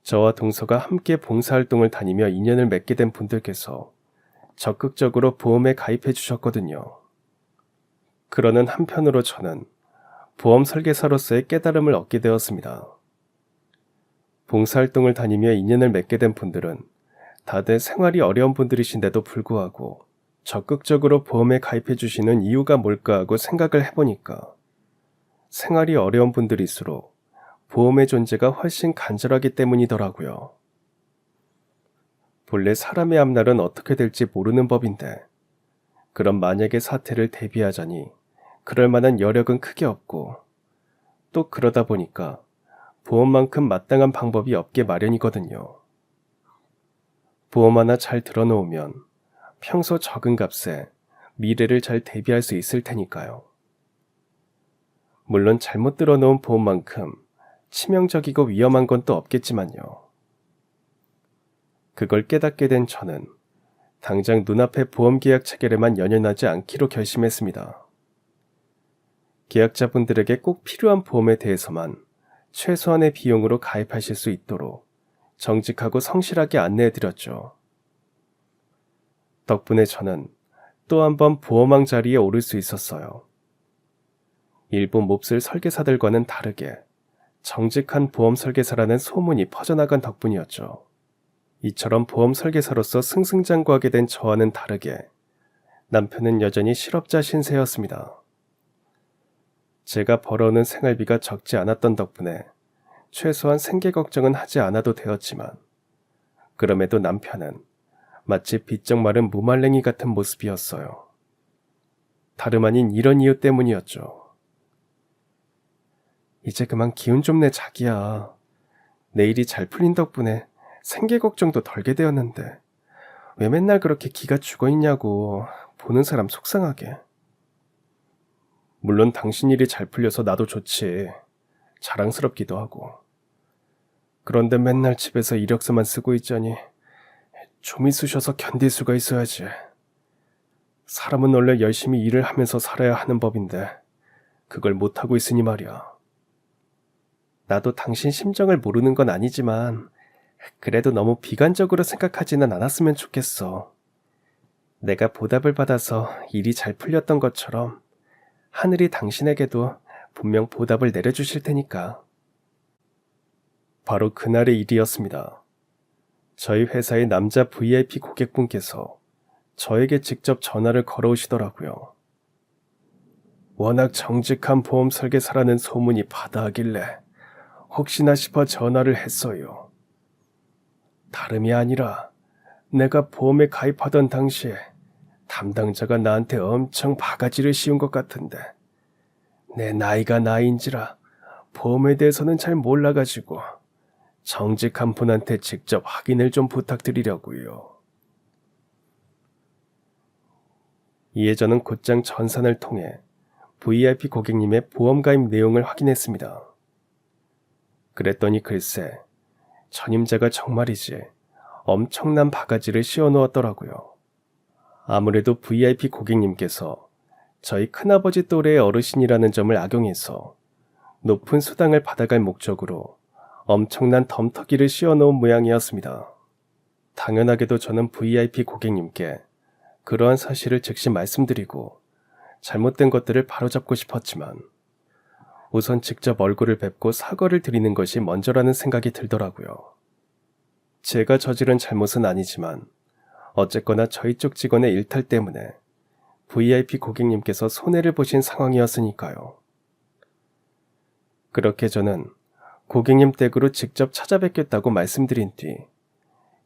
저와 동서가 함께 봉사활동을 다니며 인연을 맺게 된 분들께서 적극적으로 보험에 가입해 주셨거든요. 그러는 한편으로 저는 보험 설계사로서의 깨달음을 얻게 되었습니다. 봉사활동을 다니며 인연을 맺게 된 분들은 다들 생활이 어려운 분들이신데도 불구하고 적극적으로 보험에 가입해 주시는 이유가 뭘까 하고 생각을 해보니까 생활이 어려운 분들일수록 보험의 존재가 훨씬 간절하기 때문이더라고요. 본래 사람의 앞날은 어떻게 될지 모르는 법인데 그런 만약의 사태를 대비하자니 그럴 만한 여력은 크게 없고 또 그러다 보니까 보험만큼 마땅한 방법이 없게 마련이거든요. 보험 하나 잘 들어놓으면 평소 적은 값에 미래를 잘 대비할 수 있을 테니까요. 물론 잘못 들어놓은 보험만큼 치명적이고 위험한 건 또 없겠지만요. 그걸 깨닫게 된 저는 당장 눈앞의 보험계약 체결에만 연연하지 않기로 결심했습니다. 계약자분들에게 꼭 필요한 보험에 대해서만 최소한의 비용으로 가입하실 수 있도록 정직하고 성실하게 안내해드렸죠. 덕분에 저는 또 한 번 보험왕 자리에 오를 수 있었어요. 일부 몹쓸 설계사들과는 다르게 정직한 보험 설계사라는 소문이 퍼져나간 덕분이었죠. 이처럼 보험 설계사로서 승승장구하게 된 저와는 다르게 남편은 여전히 실업자 신세였습니다. 제가 벌어오는 생활비가 적지 않았던 덕분에 최소한 생계 걱정은 하지 않아도 되었지만 그럼에도 남편은 마치 비쩍 마른 무말랭이 같은 모습이었어요. 다름 아닌 이런 이유 때문이었죠. 이제 그만 기운 좀 내 자기야. 내일이 잘 풀린 덕분에 생계 걱정도 덜게 되었는데 왜 맨날 그렇게 기가 죽어있냐고 보는 사람 속상하게. 물론 당신 일이 잘 풀려서 나도 좋지. 자랑스럽기도 하고. 그런데 맨날 집에서 이력서만 쓰고 있자니 좀 있으셔서 견딜 수가 있어야지. 사람은 원래 열심히 일을 하면서 살아야 하는 법인데 그걸 못하고 있으니 말이야. 나도 당신 심정을 모르는 건 아니지만 그래도 너무 비관적으로 생각하지는 않았으면 좋겠어. 내가 보답을 받아서 일이 잘 풀렸던 것처럼 하늘이 당신에게도 분명 보답을 내려주실 테니까. 바로 그날의 일이었습니다. 저희 회사의 남자 VIP 고객분께서 저에게 직접 전화를 걸어오시더라고요. 워낙 정직한 보험 설계사라는 소문이 바다하길래 혹시나 싶어 전화를 했어요. 다름이 아니라 내가 보험에 가입하던 당시에 담당자가 나한테 엄청 바가지를 씌운 것 같은데 내 나이가 나이인지라 보험에 대해서는 잘 몰라가지고 정직한 분한테 직접 확인을 좀 부탁드리려고요. 이에 저는 곧장 전산을 통해 VIP 고객님의 보험 가입 내용을 확인했습니다. 그랬더니 글쎄 전임자가 정말이지 엄청난 바가지를 씌워놓았더라고요. 아무래도 VIP 고객님께서 저희 큰아버지 또래의 어르신이라는 점을 악용해서 높은 수당을 받아갈 목적으로 엄청난 덤터기를 씌워놓은 모양이었습니다. 당연하게도 저는 VIP 고객님께 그러한 사실을 즉시 말씀드리고 잘못된 것들을 바로잡고 싶었지만 우선 직접 얼굴을 뵙고 사과를 드리는 것이 먼저라는 생각이 들더라고요. 제가 저지른 잘못은 아니지만 어쨌거나 저희 쪽 직원의 일탈 때문에 VIP 고객님께서 손해를 보신 상황이었으니까요. 그렇게 저는 고객님 댁으로 직접 찾아뵙겠다고 말씀드린 뒤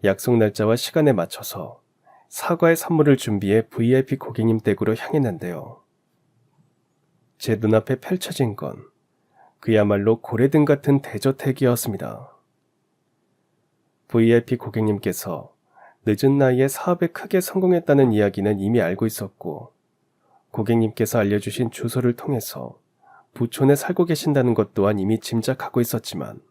약속 날짜와 시간에 맞춰서 사과의 선물을 준비해 VIP 고객님 댁으로 향했는데요. 제 눈앞에 펼쳐진 건 그야말로 고래등 같은 대저택이었습니다. VIP 고객님께서 늦은 나이에 사업에 크게 성공했다는 이야기는 이미 알고 있었고 고객님께서 알려주신 주소를 통해서 부촌에 살고 계신다는 것 또한 이미 짐작하고 있었지만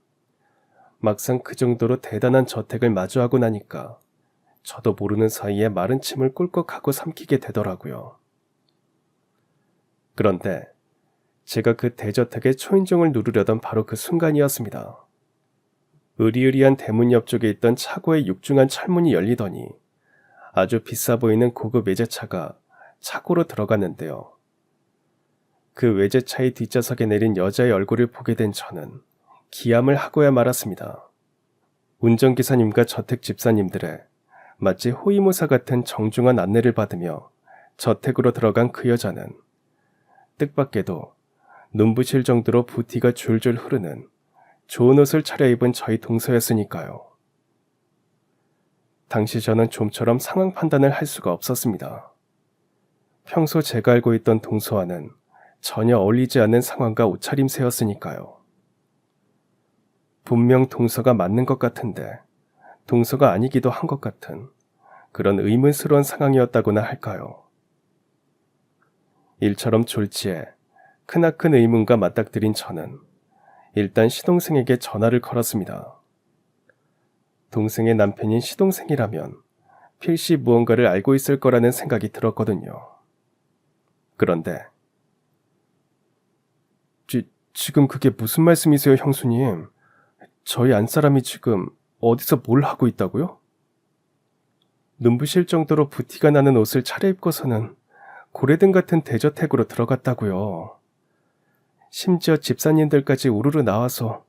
막상 그 정도로 대단한 저택을 마주하고 나니까 저도 모르는 사이에 마른 침을 꿀꺽하고 삼키게 되더라고요. 그런데 제가 그 대저택의 초인종을 누르려던 바로 그 순간이었습니다. 으리으리한 대문 옆쪽에 있던 차고의 육중한 철문이 열리더니 아주 비싸 보이는 고급 외제차가 차고로 들어갔는데요. 그 외제차의 뒷좌석에 내린 여자의 얼굴을 보게 된 저는 기함을 하고야 말았습니다. 운전기사님과 저택 집사님들의 마치 호위무사 같은 정중한 안내를 받으며 저택으로 들어간 그 여자는 뜻밖에도 눈부실 정도로 부티가 줄줄 흐르는 좋은 옷을 차려입은 저희 동서였으니까요. 당시 저는 좀처럼 상황 판단을 할 수가 없었습니다. 평소 제가 알고 있던 동서와는 전혀 어울리지 않는 상황과 옷차림새였으니까요. 분명 동서가 맞는 것 같은데 동서가 아니기도 한 것 같은 그런 의문스러운 상황이었다고나 할까요. 일처럼 졸지에 크나큰 의문과 맞닥뜨린 저는 일단 시동생에게 전화를 걸었습니다. 동생의 남편인 시동생이라면 필시 무언가를 알고 있을 거라는 생각이 들었거든요. 그런데 지금 그게 무슨 말씀이세요, 형수님? 저희 안사람이 지금 어디서 뭘 하고 있다고요? 눈부실 정도로 부티가 나는 옷을 차려입고서는 고래등 같은 대저택으로 들어갔다고요. 심지어 집사님들까지 우르르 나와서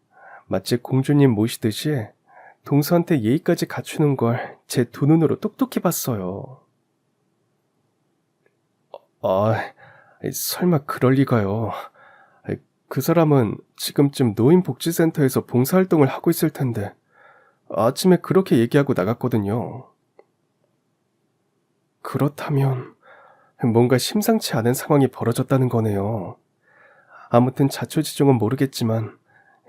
마치 공주님 모시듯이 동서한테 예의까지 갖추는 걸 제 두 눈으로 똑똑히 봤어요. 설마 그럴 리가요. 그 사람은 지금쯤 노인복지센터에서 봉사활동을 하고 있을 텐데 아침에 그렇게 얘기하고 나갔거든요. 그렇다면 뭔가 심상치 않은 상황이 벌어졌다는 거네요. 아무튼 자초지종은 모르겠지만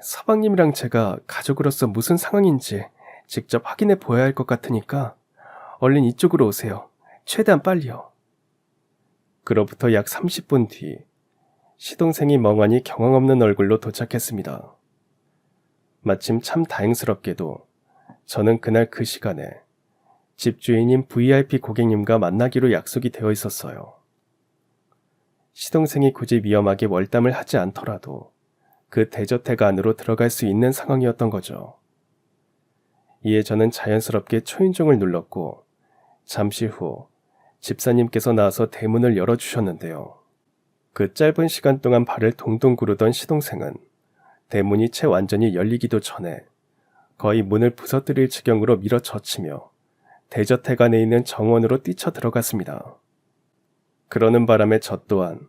서방님이랑 제가 가족으로서 무슨 상황인지 직접 확인해 보아야 할 것 같으니까 얼른 이쪽으로 오세요. 최대한 빨리요. 그로부터 약 30분 뒤 시동생이 멍하니 경황 없는 얼굴로 도착했습니다. 마침 참 다행스럽게도 저는 그날 그 시간에 집주인인 VIP 고객님과 만나기로 약속이 되어 있었어요. 시동생이 굳이 위험하게 월담을 하지 않더라도 그 대저택 안으로 들어갈 수 있는 상황이었던 거죠. 이에 저는 자연스럽게 초인종을 눌렀고 잠시 후 집사님께서 나와서 대문을 열어주셨는데요. 그 짧은 시간 동안 발을 동동 구르던 시동생은 대문이 채 완전히 열리기도 전에 거의 문을 부서뜨릴 지경으로 밀어젖히며 대저택 안에 있는 정원으로 뛰쳐 들어갔습니다. 그러는 바람에 저 또한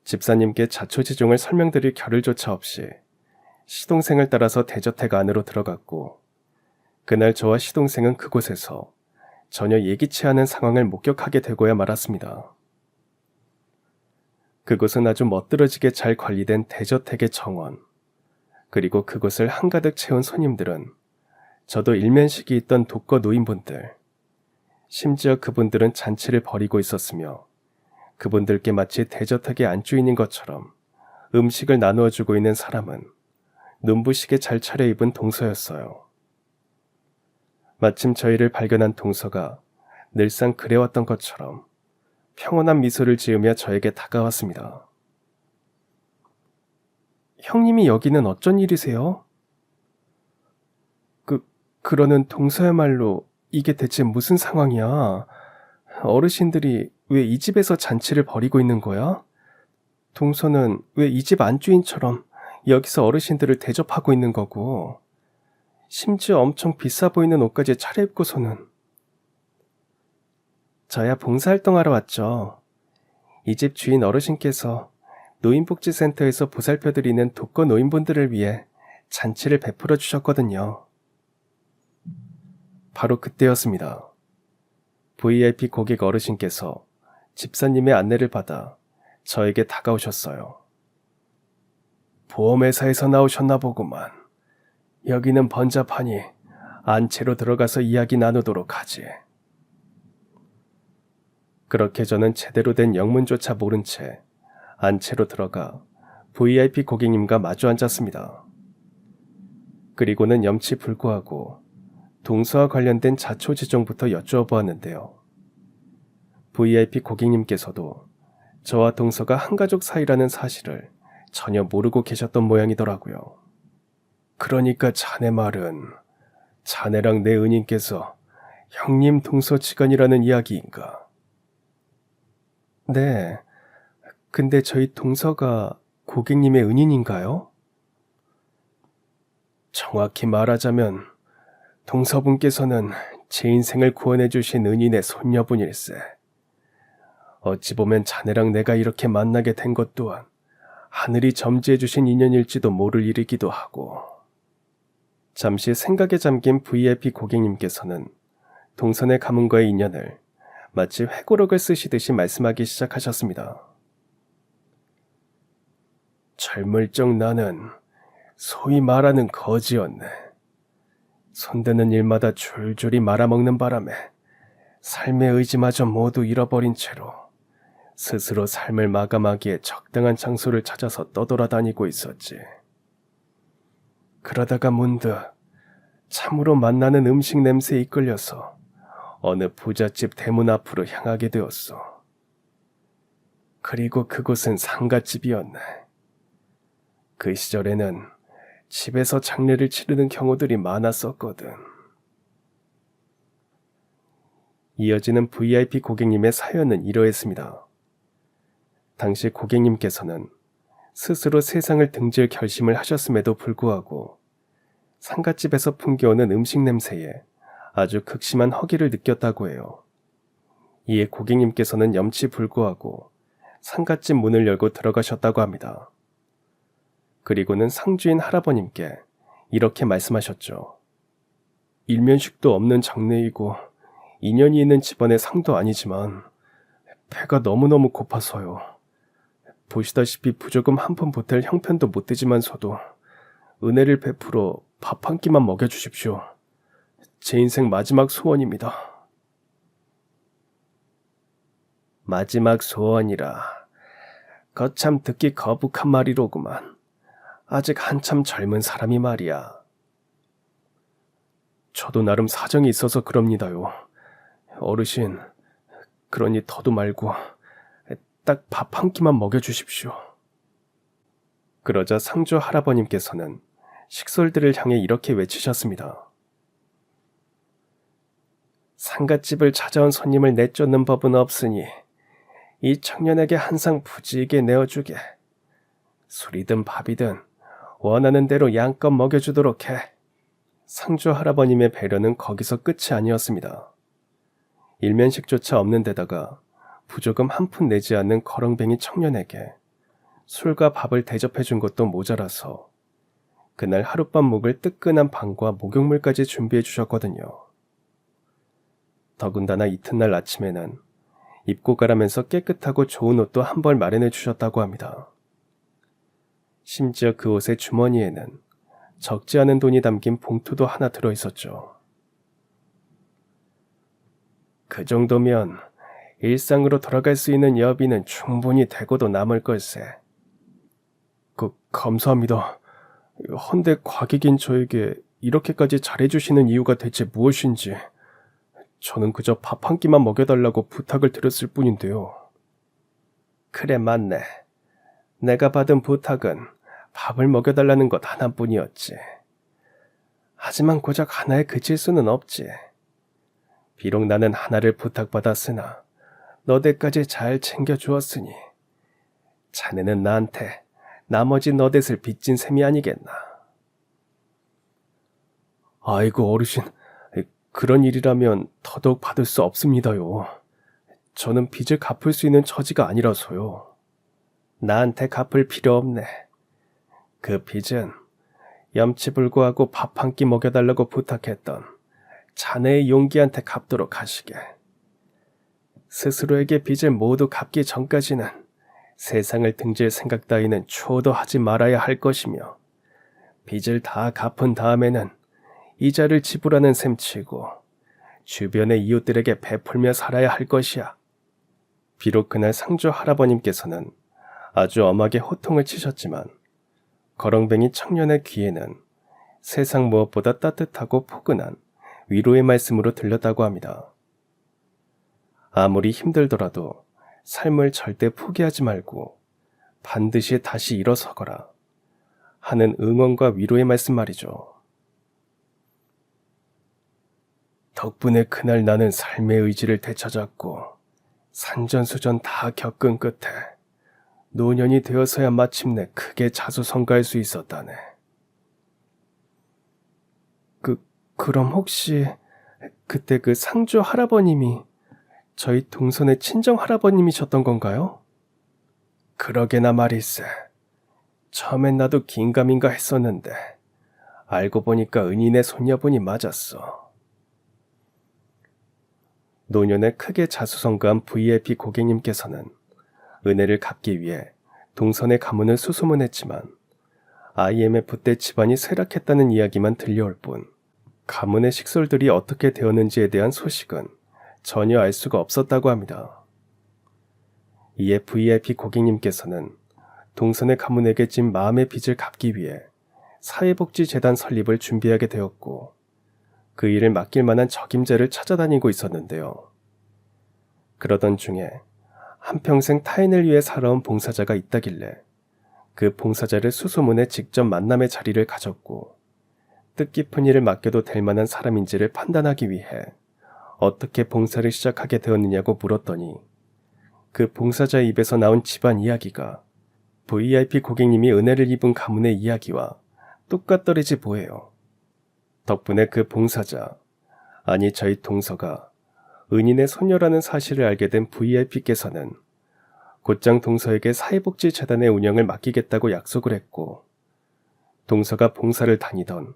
집사님께 자초지종을 설명드릴 겨를조차 없이 시동생을 따라서 대저택 안으로 들어갔고 그날 저와 시동생은 그곳에서 전혀 예기치 않은 상황을 목격하게 되고야 말았습니다. 그곳은 아주 멋들어지게 잘 관리된 대저택의 정원, 그리고 그곳을 한가득 채운 손님들은 저도 일면식이 있던 독거 노인분들, 심지어 그분들은 잔치를 벌이고 있었으며 그분들께 마치 대저택의 안주인인 것처럼 음식을 나누어 주고 있는 사람은 눈부시게 잘 차려입은 동서였어요. 마침 저희를 발견한 동서가 늘상 그래왔던 것처럼 평온한 미소를 지으며 저에게 다가왔습니다. 형님이 여기는 어쩐 일이세요? 그러는 동서야말로 이게 대체 무슨 상황이야? 어르신들이 왜 이 집에서 잔치를 벌이고 있는 거야? 동서는 왜 이 집 안주인처럼 여기서 어르신들을 대접하고 있는 거고, 심지어 엄청 비싸 보이는 옷까지 차려입고서는. 저야 봉사활동하러 왔죠. 이 집 주인 어르신께서 노인복지센터에서 보살펴드리는 독거 노인분들을 위해 잔치를 베풀어 주셨거든요. 바로 그때였습니다. VIP 고객 어르신께서 집사님의 안내를 받아 저에게 다가오셨어요. 보험회사에서 나오셨나 보구만. 여기는 번잡하니 안채로 들어가서 이야기 나누도록 하지. 그렇게 저는 제대로 된 영문조차 모른 채 안채로 들어가 VIP 고객님과 마주 앉았습니다. 그리고는 염치불구하고 동서와 관련된 자초지종부터 여쭈어 보았는데요. VIP 고객님께서도 저와 동서가 한가족 사이라는 사실을 전혀 모르고 계셨던 모양이더라고요. 그러니까 자네 말은 자네랑 내 은인께서 형님 동서치간이라는 이야기인가? 네, 근데 저희 동서가 고객님의 은인인가요? 정확히 말하자면 동서분께서는 제 인생을 구원해 주신 은인의 손녀분일세. 어찌 보면 자네랑 내가 이렇게 만나게 된 것 또한 하늘이 점지해 주신 인연일지도 모를 일이기도 하고. 잠시 생각에 잠긴 VIP 고객님께서는 동선의 가문과의 인연을 마치 회고록을 쓰시듯이 말씀하기 시작하셨습니다. 젊을 적 나는 소위 말하는 거지였네. 손대는 일마다 줄줄이 말아먹는 바람에 삶의 의지마저 모두 잃어버린 채로 스스로 삶을 마감하기에 적당한 장소를 찾아서 떠돌아다니고 있었지. 그러다가 문득 참으로 맛나는 음식 냄새에 이끌려서 어느 부잣집 대문 앞으로 향하게 되었어. 그리고 그곳은 상갓집이었네. 그 시절에는 집에서 장례를 치르는 경우들이 많았었거든. 이어지는 VIP 고객님의 사연은 이러했습니다. 당시 고객님께서는 스스로 세상을 등질 결심을 하셨음에도 불구하고 상갓집에서 풍겨오는 음식 냄새에 아주 극심한 허기를 느꼈다고 해요. 이에 고객님께서는 염치불구하고 상갓집 문을 열고 들어가셨다고 합니다. 그리고는 상주인 할아버님께 이렇게 말씀하셨죠. 일면식도 없는 장례이고 인연이 있는 집안의 상도 아니지만 배가 너무너무 고파서요. 보시다시피 부조금 한 푼 보탤 형편도 못 되지만서도 은혜를 베풀어 밥 한 끼만 먹여주십시오. 제 인생 마지막 소원입니다. 마지막 소원이라. 거참 듣기 거북한 말이로구만. 아직 한참 젊은 사람이 말이야. 저도 나름 사정이 있어서 그럽니다요. 어르신, 그러니 더도 말고 딱 밥 한 끼만 먹여주십시오. 그러자 상주 할아버님께서는 식솔들을 향해 이렇게 외치셨습니다. 상갓집을 찾아온 손님을 내쫓는 법은 없으니 이 청년에게 한 상 부지게 내어주게. 술이든 밥이든 원하는 대로 양껏 먹여주도록 해. 상주 할아버님의 배려는 거기서 끝이 아니었습니다. 일면식조차 없는 데다가 부조금 한 푼 내지 않는 거렁뱅이 청년에게 술과 밥을 대접해 준 것도 모자라서 그날 하룻밤 묵을 뜨끈한 방과 목욕물까지 준비해 주셨거든요. 더군다나 이튿날 아침에는 입고 가라면서 깨끗하고 좋은 옷도 한 벌 마련해 주셨다고 합니다. 심지어 그 옷의 주머니에는 적지 않은 돈이 담긴 봉투도 하나 들어있었죠. 그 정도면 일상으로 돌아갈 수 있는 여비는 충분히 되고도 남을 걸세. 감사합니다. 헌데 과객인 저에게 이렇게까지 잘해주시는 이유가 대체 무엇인지 저는 그저 밥 한 끼만 먹여달라고 부탁을 드렸을 뿐인데요. 그래 맞네. 내가 받은 부탁은 밥을 먹여달라는 것 하나뿐이었지. 하지만 고작 하나에 그칠 수는 없지. 비록 나는 하나를 부탁받았으나 너댓까지 잘 챙겨주었으니 자네는 나한테 나머지 너댓을 빚진 셈이 아니겠나. 아이고 어르신, 그런 일이라면 더더욱 받을 수 없습니다요. 저는 빚을 갚을 수 있는 처지가 아니라서요. 나한테 갚을 필요 없네. 그 빚은 염치불구하고 밥 한 끼 먹여달라고 부탁했던 자네의 용기한테 갚도록 하시게. 스스로에게 빚을 모두 갚기 전까지는 세상을 등질 생각 따위는 추호도 하지 말아야 할 것이며 빚을 다 갚은 다음에는 이자를 지불하는 셈치고 주변의 이웃들에게 베풀며 살아야 할 것이야. 비록 그날 상주 할아버님께서는 아주 엄하게 호통을 치셨지만 거렁뱅이 청년의 귀에는 세상 무엇보다 따뜻하고 포근한 위로의 말씀으로 들렸다고 합니다. 아무리 힘들더라도 삶을 절대 포기하지 말고 반드시 다시 일어서거라 하는 응원과 위로의 말씀 말이죠. 덕분에 그날 나는 삶의 의지를 되찾았고 산전수전 다 겪은 끝에 노년이 되어서야 마침내 크게 자수성가할 수 있었다네. 그럼 혹시 그때 그 상주 할아버님이 저희 동선의 친정 할아버님이셨던 건가요? 그러게나 말일세. 처음엔 나도 긴가민가 했었는데 알고 보니까 은인의 손녀분이 맞았어. 노년에 크게 자수성가한 VIP 고객님께서는 은혜를 갚기 위해 동선의 가문을 수소문했지만 IMF 때 집안이 쇠락했다는 이야기만 들려올 뿐 가문의 식솔들이 어떻게 되었는지에 대한 소식은 전혀 알 수가 없었다고 합니다. 이에 VIP 고객님께서는 동선의 가문에게 진 마음의 빚을 갚기 위해 사회복지재단 설립을 준비하게 되었고 그 일을 맡길 만한 적임자를 찾아다니고 있었는데요. 그러던 중에 한평생 타인을 위해 살아온 봉사자가 있다길래 그 봉사자를 수소문해 직접 만남의 자리를 가졌고 뜻깊은 일을 맡겨도 될 만한 사람인지를 판단하기 위해 어떻게 봉사를 시작하게 되었느냐고 물었더니 그 봉사자의 입에서 나온 집안 이야기가 VIP 고객님이 은혜를 입은 가문의 이야기와 똑같더리지 뭐예요. 덕분에 그 봉사자, 아니 저희 동서가 은인의 손녀라는 사실을 알게 된 VIP께서는 곧장 동서에게 사회복지재단의 운영을 맡기겠다고 약속을 했고 동서가 봉사를 다니던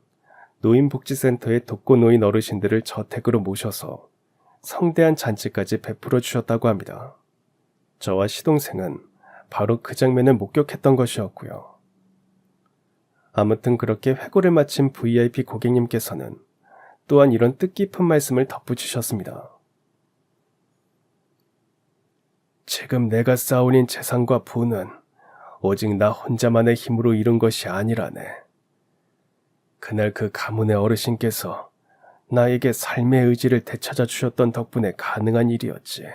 노인복지센터의 독거노인 어르신들을 저택으로 모셔서 성대한 잔치까지 베풀어 주셨다고 합니다. 저와 시동생은 바로 그 장면을 목격했던 것이었고요. 아무튼 그렇게 회고를 마친 VIP 고객님께서는 또한 이런 뜻깊은 말씀을 덧붙이셨습니다. 지금 내가 쌓아올린 재산과 부는 오직 나 혼자만의 힘으로 이룬 것이 아니라네. 그날 그 가문의 어르신께서 나에게 삶의 의지를 되찾아 주셨던 덕분에 가능한 일이었지.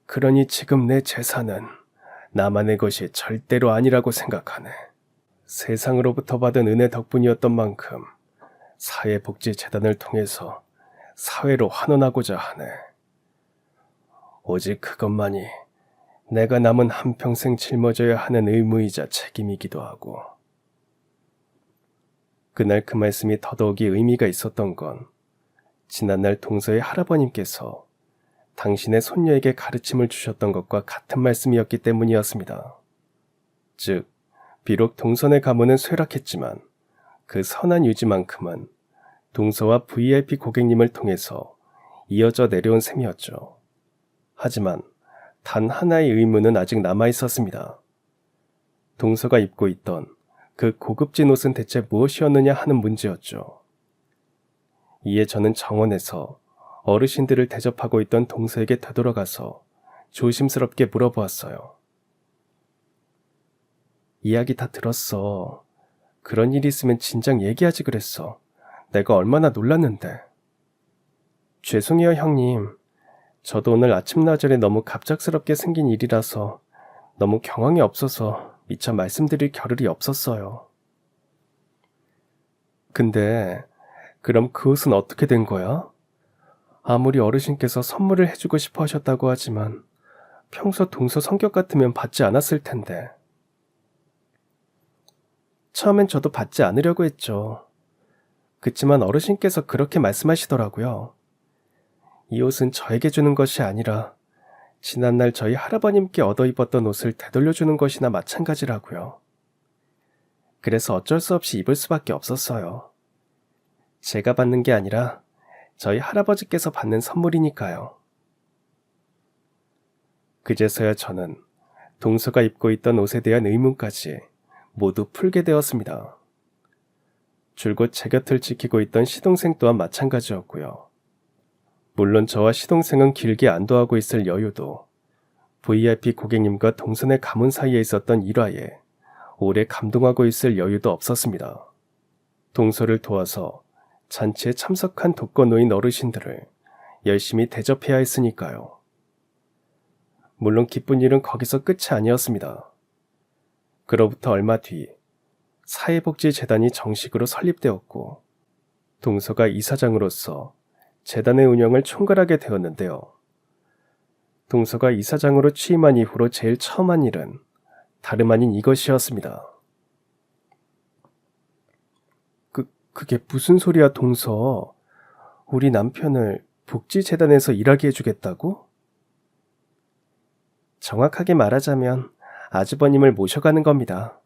그러니 지금 내 재산은 나만의 것이 절대로 아니라고 생각하네. 세상으로부터 받은 은혜 덕분이었던 만큼 사회복지재단을 통해서 사회로 환원하고자 하네. 오직 그것만이 내가 남은 한평생 짊어져야 하는 의무이자 책임이기도 하고. 그날 그 말씀이 더더욱이 의미가 있었던 건 지난날 동서의 할아버님께서 당신의 손녀에게 가르침을 주셨던 것과 같은 말씀이었기 때문이었습니다. 즉, 비록 동선의 가문은 쇠락했지만 그 선한 유지만큼은 동서와 VIP 고객님을 통해서 이어져 내려온 셈이었죠. 하지만 단 하나의 의문은 아직 남아있었습니다. 동서가 입고 있던 그 고급진 옷은 대체 무엇이었느냐 하는 문제였죠. 이에 저는 정원에서 어르신들을 대접하고 있던 동서에게 되돌아가서 조심스럽게 물어보았어요. 이야기 다 들었어. 그런 일이 있으면 진작 얘기하지 그랬어. 내가 얼마나 놀랐는데. 죄송해요 형님. 저도 오늘 아침나절에 너무 갑작스럽게 생긴 일이라서 너무 경황이 없어서 미처 말씀드릴 겨를이 없었어요. 근데 그럼 그 옷은 어떻게 된 거야? 아무리 어르신께서 선물을 해주고 싶어 하셨다고 하지만 평소 동서 성격 같으면 받지 않았을 텐데. 처음엔 저도 받지 않으려고 했죠. 그치만 어르신께서 그렇게 말씀하시더라고요. 이 옷은 저에게 주는 것이 아니라 지난날 저희 할아버님께 얻어 입었던 옷을 되돌려주는 것이나 마찬가지라고요. 그래서 어쩔 수 없이 입을 수밖에 없었어요. 제가 받는 게 아니라 저희 할아버지께서 받는 선물이니까요. 그제서야 저는 동서가 입고 있던 옷에 대한 의문까지 모두 풀게 되었습니다. 줄곧 제 곁을 지키고 있던 시동생 또한 마찬가지였고요. 물론 저와 시동생은 길게 안도하고 있을 여유도 VIP 고객님과 동선의 가문 사이에 있었던 일화에 오래 감동하고 있을 여유도 없었습니다. 동서를 도와서 잔치에 참석한 독거노인 어르신들을 열심히 대접해야 했으니까요. 물론 기쁜 일은 거기서 끝이 아니었습니다. 그로부터 얼마 뒤 사회복지재단이 정식으로 설립되었고 동서가 이사장으로서 재단의 운영을 총괄하게 되었는데요. 동서가 이사장으로 취임한 이후로 제일 처음 한 일은 다름 아닌 이것이었습니다. 그게 무슨 소리야, 동서? 우리 남편을 복지재단에서 일하게 해주겠다고? 정확하게 말하자면 아주버님을 모셔가는 겁니다.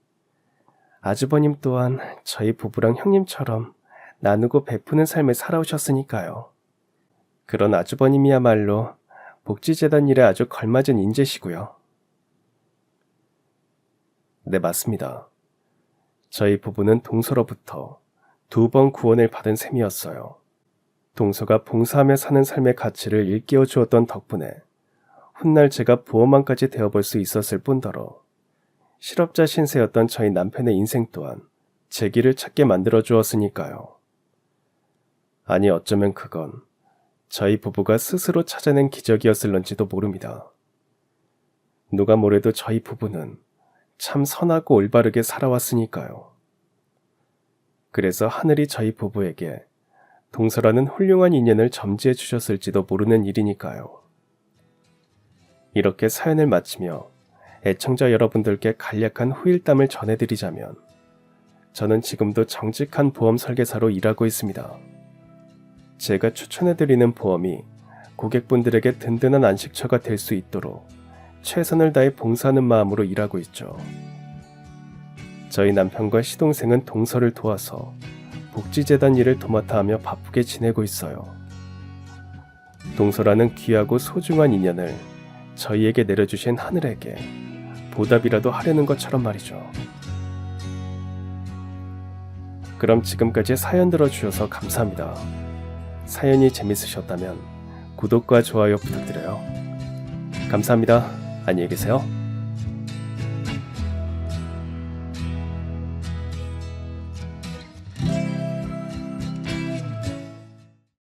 아주버님 또한 저희 부부랑 형님처럼 나누고 베푸는 삶을 살아오셨으니까요. 그런 아주버님이야말로 복지재단 일에 아주 걸맞은 인재시고요. 네, 맞습니다. 저희 부부는 동서로부터 2번 구원을 받은 셈이었어요. 동서가 봉사하며 사는 삶의 가치를 일깨워 주었던 덕분에 훗날 제가 보험왕까지 되어볼 수 있었을 뿐더러 실업자 신세였던 저희 남편의 인생 또한 제 길을 찾게 만들어 주었으니까요. 아니, 어쩌면 그건 저희 부부가 스스로 찾아낸 기적이었을런지도 모릅니다. 누가 뭐래도 저희 부부는 참 선하고 올바르게 살아왔으니까요. 그래서 하늘이 저희 부부에게 동서라는 훌륭한 인연을 점지해 주셨을지도 모르는 일이니까요. 이렇게 사연을 마치며 애청자 여러분들께 간략한 후일담을 전해드리자면 저는 지금도 정직한 보험 설계사로 일하고 있습니다. 제가 추천해드리는 보험이 고객분들에게 든든한 안식처가 될 수 있도록 최선을 다해 봉사하는 마음으로 일하고 있죠. 저희 남편과 시동생은 동서를 도와서 복지재단 일을 도맡아 하며 바쁘게 지내고 있어요. 동서라는 귀하고 소중한 인연을 저희에게 내려주신 하늘에게 보답이라도 하려는 것처럼 말이죠. 그럼 지금까지 사연 들어주셔서 감사합니다. 사연이 재밌으셨다면 구독과 좋아요 부탁드려요. 감사합니다. 안녕히 계세요.